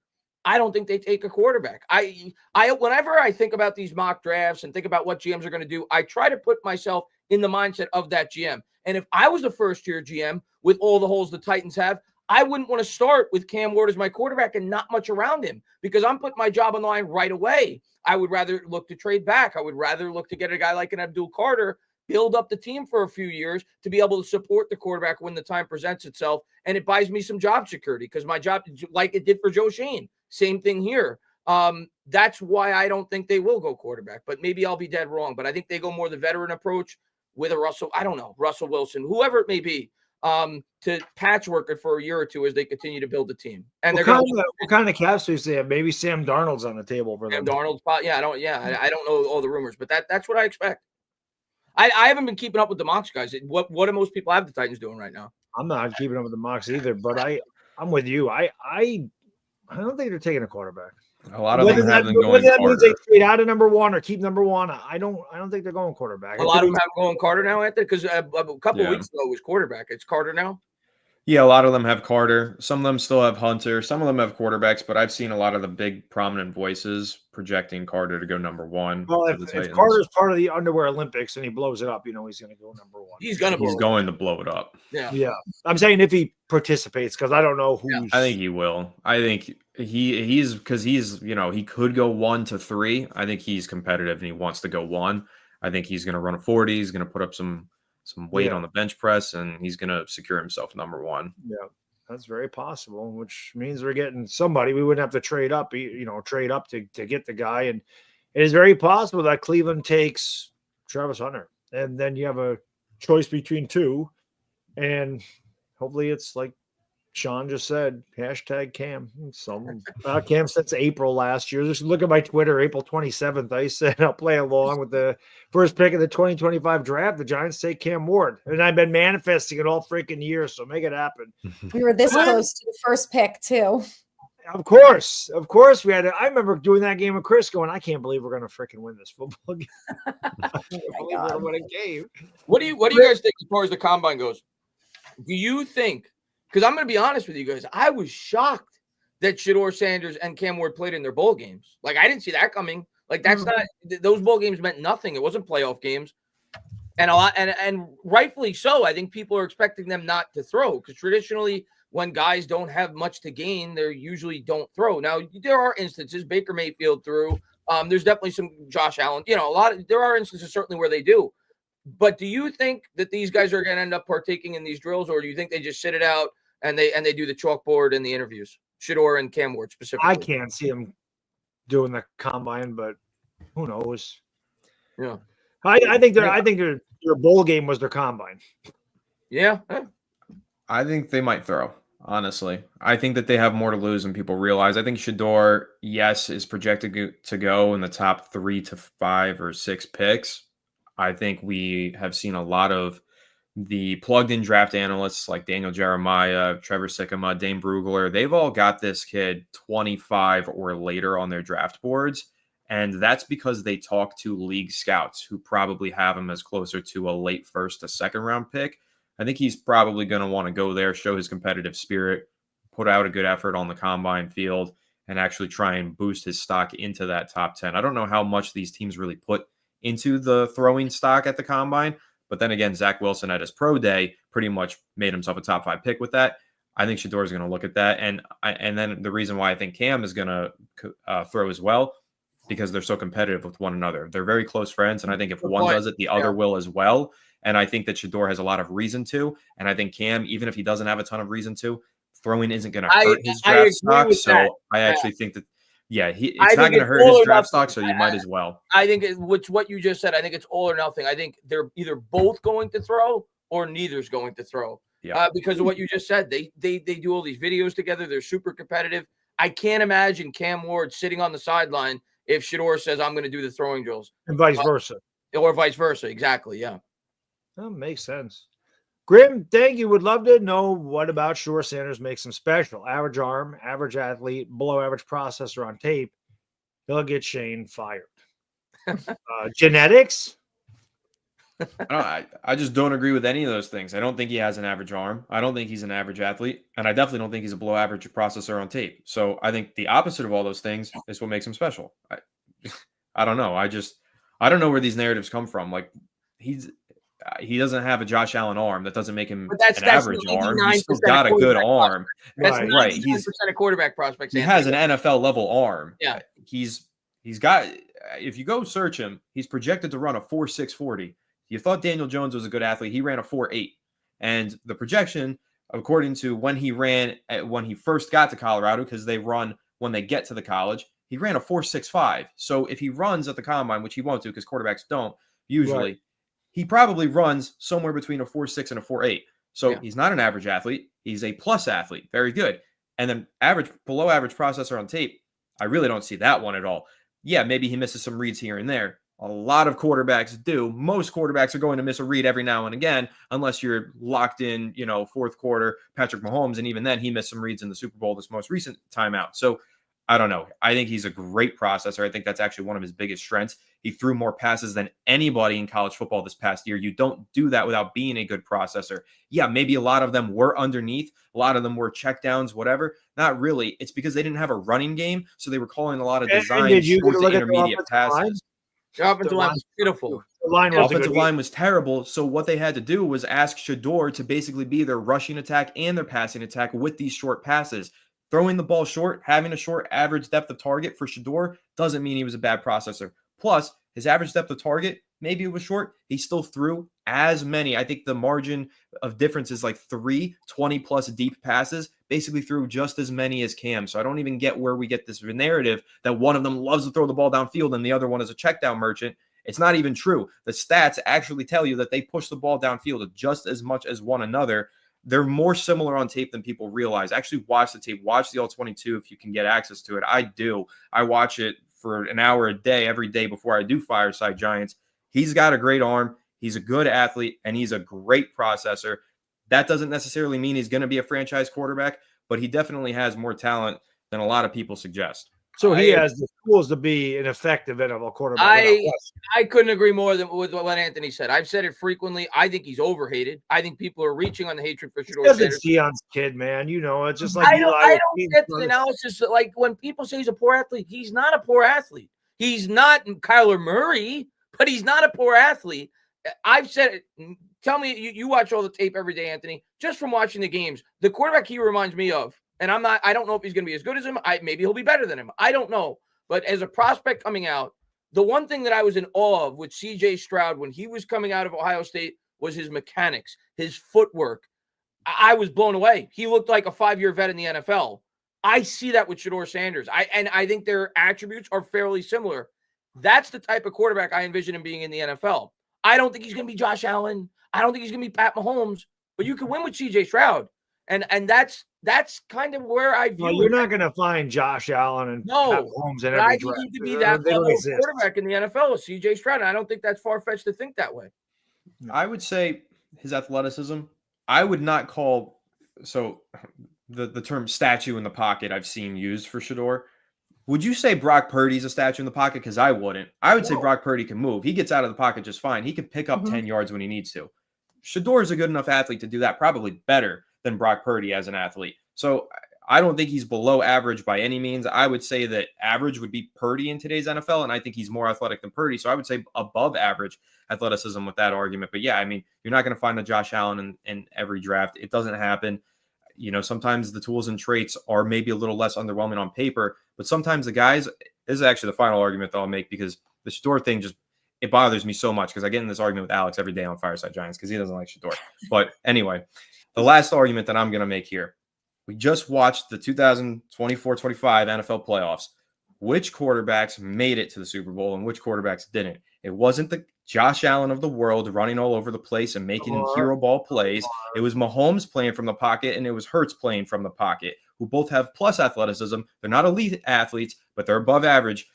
I don't think they take a quarterback. Whenever I think about these mock drafts and think about what GMs are going to do, I try to put myself in the mindset of that GM. And if I was a first-year GM with all the holes the Titans have, I wouldn't want to start with Cam Ward as my quarterback and not much around him because I'm putting my job on the line right away. I would rather look to trade back. I would rather look to get a guy like an Abdul Carter, build up the team for a few years to be able to support the quarterback when the time presents itself. And it buys me some job security because my job, like it did for Joe Shane, same thing here. That's why I don't think they will go quarterback, but maybe I'll be dead wrong. But I think they go more the veteran approach with a Russell Wilson, whoever it may be, to patchwork it for a year or two as they continue to build the team. And what kind of cap space they have? Maybe Sam Darnold's on the table for them. Sam Darnold's, I don't know all the rumors, but that's what I expect. I haven't been keeping up with the mocks, guys. What do most people have the Titans doing right now? I'm not keeping up with the mocks either, but I'm with you. I don't think they're taking a quarterback. A lot of them have them going that means they trade out of number one or keep number one. I don't think they're going quarterback. A lot of them have going Carter now, Anthony, because a couple of weeks ago it was quarterback. It's Carter now. Yeah, a lot of them have Carter. Some of them still have Hunter. Some of them have quarterbacks, but I've seen a lot of the big prominent voices projecting Carter to go number one. Well, if Carter's part of the underwear Olympics and he blows it up, he's going to go number one. He's going to blow it up. Yeah. I'm saying if he participates, because I don't know who. Yeah. I think he will. I think he's because he's he could go 1 to 3. I think he's competitive and he wants to go 1. I think he's going to run a 40. He's going to put up some weight on the bench press, and he's going to secure himself number one. Yeah, that's very possible, which means we're getting somebody. We wouldn't have to trade up, trade up to get the guy. And it is very possible that Cleveland takes Travis Hunter, and then you have a choice between two, and hopefully it's like Sean just said, #Cam. Cam since April last year. Just look at my Twitter, April 27th. I said I'll play along with the first pick of the 2025 draft. The Giants take Cam Ward. And I've been manifesting it all freaking year, so make it happen. We were this close to the first pick, too. Of course. We had I remember doing that game with Chris going, I can't believe we're going to freaking win this football game. What a game. What do you guys think as far as the combine goes? Do you think, because I'm going to be honest with you guys, I was shocked that Shedeur Sanders and Cam Ward played in their bowl games. Like, I didn't see that coming. Like, that's not – those bowl games meant nothing. It wasn't playoff games. And a lot, and rightfully so. I think people are expecting them not to throw because traditionally when guys don't have much to gain, they usually don't throw. Now, there are instances. Baker Mayfield threw. There's definitely some Josh Allen. There are instances certainly where they do. But do you think that these guys are going to end up partaking in these drills, or do you think they just sit it out and they do the chalkboard and the interviews? Shedeur and Cam Ward specifically. I can't see them doing the combine, but who knows? Yeah, I think their bowl game was their combine. Yeah, I think they might throw. Honestly, I think that they have more to lose than people realize. I think Shedeur, yes, is projected to go in the top 3 to 5 or 6 picks. I think we have seen a lot of the plugged-in draft analysts like Daniel Jeremiah, Trevor Sikkema, Dane Brugler. They've all got this kid 25 or later on their draft boards, and that's because they talk to league scouts who probably have him as closer to a late first to second round pick. I think he's probably going to want to go there, show his competitive spirit, put out a good effort on the combine field, and actually try and boost his stock into that top 10. I don't know how much these teams really put into the throwing stock at the combine. But then again, Zach Wilson at his pro day pretty much made himself a top 5 pick with that. I think Shedeur is going to look at that. And then the reason why I think Cam is going to throw as well, because they're so competitive with one another. They're very close friends. And I think if one does it, the other will as well. And I think that Shedeur has a lot of reason to. And I think Cam, even if he doesn't have a ton of reason to, throwing isn't going to hurt his draft stock. So I actually think that Yeah, I it's think not going to it's hurt all his or draft nothing. stock, so you might as well. I think which what you just said. I think it's all or nothing. I think they're either both going to throw or neither's going to throw. Yeah. Because of what you just said. They do all these videos together. They're super competitive. I can't imagine Cam Ward sitting on the sideline if Shador says, I'm going to do the throwing drills. And vice versa. Or vice versa. Exactly. Yeah. That makes sense. Grim, thank you. Would love to know what about Shador Sanders makes him special. Average arm, average athlete, below average processor on tape. He'll get Shane fired. Genetics? I just don't agree with any of those things. I don't think he has an average arm. I don't think he's an average athlete. And I definitely don't think he's a below average processor on tape. So I think the opposite of all those things is what makes him special. I don't know. I don't know where these narratives come from. Like he doesn't have a Josh Allen arm. That doesn't make him an average arm. He's still got a good arm. That's right. 99% of quarterback prospects. He has an NFL level arm. Yeah. He's got, if you go search him, he's projected to run a 4.6 40. You thought Daniel Jones was a good athlete. He ran a 4.8. And the projection, according to when he first got to Colorado, because they run when they get to the college, he ran a 4.65. So if he runs at the combine, which he won't do because quarterbacks don't usually, he probably runs somewhere between a 4.6 and a 4.8. So he's not an average athlete. He's a plus athlete. Very good. And then below average processor on tape, I really don't see that one at all. Yeah, maybe he misses some reads here and there. A lot of quarterbacks do. Most quarterbacks are going to miss a read every now and again, unless you're locked in, fourth quarter, Patrick Mahomes. And even then, he missed some reads in the Super Bowl this most recent timeout. So I don't know. I think he's a great processor. I think that's actually one of his biggest strengths. He threw more passes than anybody in college football this past year. You don't do that without being a good processor. Yeah, maybe a lot of them were underneath. A lot of them were checkdowns, whatever. Not really. It's because they didn't have a running game, so they were calling a lot of design short to intermediate passes. The offensive line was beautiful. The offensive line was terrible. So what they had to do was ask Shador to basically be their rushing attack and their passing attack with these short passes. Throwing the ball short, having a short average depth of target for Shador doesn't mean he was a bad processor. Plus, his average depth of target, maybe it was short. He still threw as many. I think the margin of difference is like 20+ deep passes. Basically threw just as many as Cam. So I don't even get where we get this narrative that one of them loves to throw the ball downfield and the other one is a check down merchant. It's not even true. The stats actually tell you that they push the ball downfield just as much as one another. They're more similar on tape than people realize. Actually watch the tape. Watch the All-22 if you can get access to it. I do. I watch it for an hour a day every day before I do Fireside Giants. He's got a great arm. He's a good athlete, and he's a great processor. That doesn't necessarily mean he's going to be a franchise quarterback, but he definitely has more talent than a lot of people suggest. So he has the tools to be an effective NFL quarterback. I couldn't agree more with what Anthony said. I've said it frequently. I think he's overhated. I think people are reaching on the hatred for Shador Sanders. It's Deion's kid, man. It's just like I don't get the analysis. Like when people say he's a poor athlete, he's not a poor athlete. He's not Kyler Murray, but he's not a poor athlete. I've said it. Tell me, you watch all the tape every day, Anthony. Just from watching the games, the quarterback he reminds me of. And I don't know if he's going to be as good as him. Maybe he'll be better than him. I don't know. But as a prospect coming out, the one thing that I was in awe of with C.J. Stroud when he was coming out of Ohio State was his mechanics, his footwork. I was blown away. He looked like a 5-year vet in the NFL. I see that with Shador Sanders. I think their attributes are fairly similar. That's the type of quarterback I envision him being in the NFL. I don't think he's going to be Josh Allen. I don't think he's going to be Pat Mahomes. But you can win with C.J. Stroud. And that's kind of where I view you're not going to find Josh Allen and Pat Mahomes in every draft. I think he to be that level of quarterback in the NFL is C.J. Stroud. And I don't think that's far-fetched to think that way. I would say his athleticism, I would not call the term statue in the pocket I've seen used for Shador. Would you say Brock Purdy's a statue in the pocket? Because I wouldn't. I would say Brock Purdy can move. He gets out of the pocket just fine. He can pick up 10 yards when he needs to. Shador is a good enough athlete to do that, probably better than Brock Purdy as an athlete. So I don't think he's below average by any means. I would say that average would be Purdy in today's NFL, and I think he's more athletic than Purdy. So I would say above average athleticism with that argument. But yeah, I mean, you're not going to find a Josh Allen in every draft. It doesn't happen. Sometimes the tools and traits are maybe a little less underwhelming on paper, but sometimes the guys, this is actually the final argument that I'll make because the Shador thing it bothers me so much because I get in this argument with Alex every day on Fireside Giants because he doesn't like Shador. But anyway, the last argument that I'm going to make here. We just watched the 2024-25 NFL playoffs. which quarterbacks made it to the Super Bowl and which quarterbacks didn't. It wasn't the Josh Allen of the world running all over the place and making hero ball plays. It was Mahomes playing from the pocket, and it was Hurts playing from the pocket, who both have plus athleticism. They're not elite athletes, but they're above average.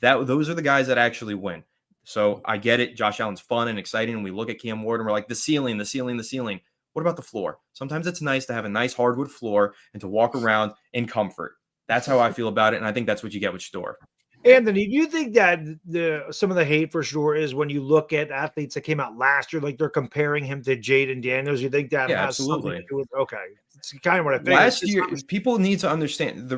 Those are the guys that actually win. So I get it. Josh Allen's fun and exciting, and we look at Cam Ward and we're like, the ceiling, the ceiling, the ceiling. What about the floor? Sometimes it's nice to have a nice hardwood floor and to walk around in comfort. That's how I feel about it, and I think that's what you get with Shador. Anthony, do you think that some of the hate for Shador is when you look at athletes that came out last year, like they're comparing him to Jaden Daniels? You think that has absolutely. something to do with? Okay, it's kind of what I think. Last year, people need to understand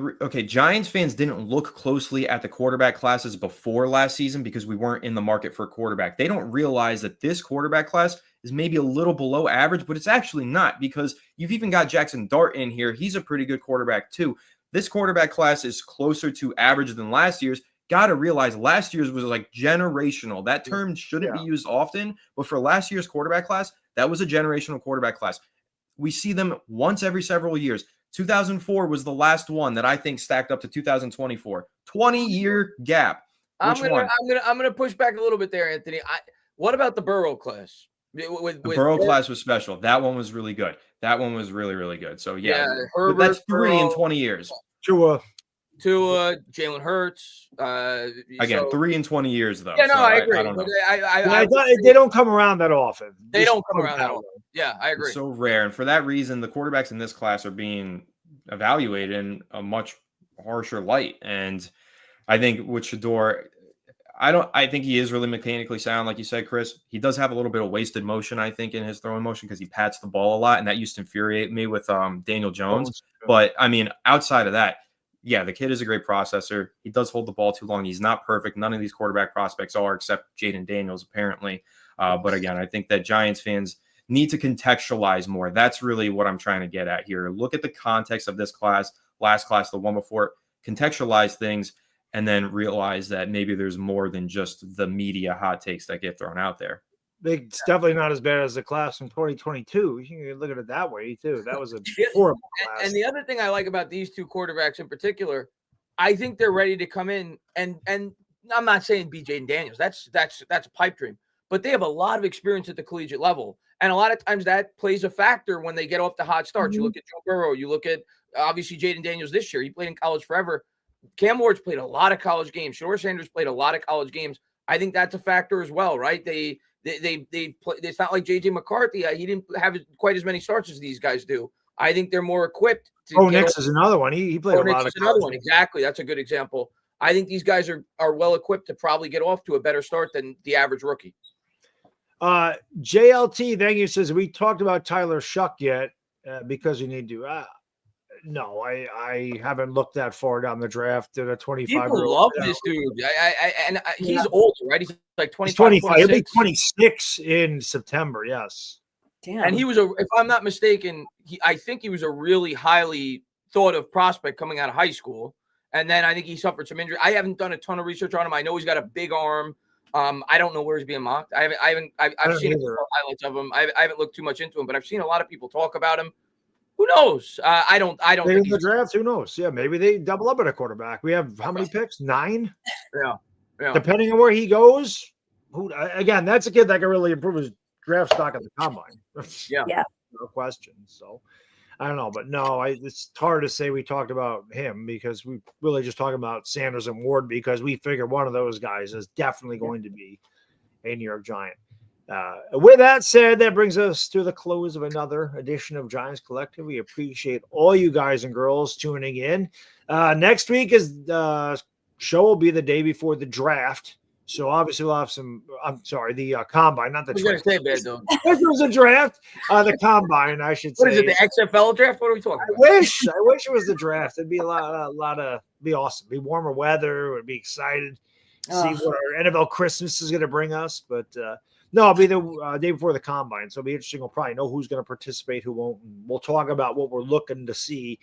Giants fans didn't look closely at the quarterback classes before last season because we weren't in the market for a quarterback. They don't realize that this quarterback class is maybe a little below average, but it's actually not, because you've even got Jackson Dart in here. He's a pretty good quarterback too. This quarterback class is closer to average than last year's. Got to realize last year's was like generational. That term shouldn't be used often, but for last year's quarterback class, that was a generational quarterback class. We see them once every several years. 2004 was the last one that I think stacked up to 2024. 20-year gap. I'm gonna push back a little bit there, Anthony. What about the Burrow class? The Burrow class was special. That one was really good. That one was really, really good. So Herbert, that's 3 in 20 years. Tua, Jalen Hurts. Again, 3 in 20 years, though. Yeah, no, so I agree. I don't know. I they don't come around that often. They don't come around that often. Yeah, I agree. It's so rare. And for that reason, the quarterbacks in this class are being evaluated in a much harsher light. And I think with Shador, I think he is really mechanically sound, like you said, Chris. He does have a little bit of wasted motion, I think, in his throwing motion because he pats the ball a lot, and that used to infuriate me with Daniel Jones. But, I mean, outside of that, yeah, the kid is a great processor. He does hold the ball too long. He's not perfect. None of these quarterback prospects are, except Jaden Daniels, apparently. But again, I think that Giants fans need to contextualize more. That's really what I'm trying to get at here. Look at the context of this class, last class, the one before, contextualize things, and then realize that maybe there's more than just the media hot takes that get thrown out there. It's definitely not as bad as the class from 2022. You can look at it that way, too. That was a horrible class. And the other thing I like about these two quarterbacks in particular, I think they're ready to come in. And I'm not saying be Jaden Daniels. That's a pipe dream. But they have a lot of experience at the collegiate level. And a lot of times that plays a factor when they get off the hot start. Mm-hmm. You look at Joe Burrow. You look at, obviously, Jaden Daniels this year. He played in college forever. Cam Ward's played a lot of college games. Shador Sanders played a lot of college games. I think that's a factor as well, right? They play. It's not like JJ McCarthy. He didn't have quite as many starts as these guys do. I think they're more equipped. Nix is another one. He played a lot of. Another one, exactly. That's a good example. I think these guys are well equipped to probably get off to a better start than the average rookie. JLT, thank you. Says we talked about Tyler Shuck yet because you need to. No, I haven't looked that far down the draft at a 25. People love this dude. He's older, right? He's like 25. 25. He'll be 26 in September. Yes. Damn. And he was if I'm not mistaken, I think he was a really highly thought of prospect coming out of high school. And then I think he suffered some injury. I haven't done a ton of research on him. I know he's got a big arm. I don't know where he's being mocked. I've seen highlights of him. I haven't looked too much into him, but I've seen a lot of people talk about him. Who knows? I don't think the draft. Who knows? Yeah, maybe they double up at a quarterback. We have how many picks? 9. Yeah. Depending on where he goes. Again, that's a kid that can really improve his draft stock at the combine. Yeah. No question. So I don't know, but no, it's hard to say we talked about him because we really just talking about Sanders and Ward because we figure one of those guys is definitely going to be a New York Giant. With that said, that brings us to the close of another edition of Giants Collective. We appreciate all you guys and girls tuning in. Next week show will be the day before the draft. So obviously we'll have the combine, not the draft. This was a draft. The combine, I should say. What is it, the XFL draft? What are we talking about? I wish it was the draft. It'd be be awesome. Be warmer weather. We'd be excited to see what our NFL Christmas is going to bring us. But no, it'll be the day before the combine. So it'll be interesting. We'll probably know who's going to participate, who won't. We'll talk about what we're looking to see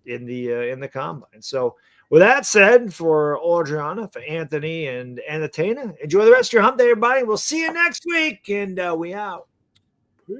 in the combine. So with that said, for Adriana, for Anthony, and Anatana, enjoy the rest of your hump day, everybody. We'll see you next week, and we out. Peace.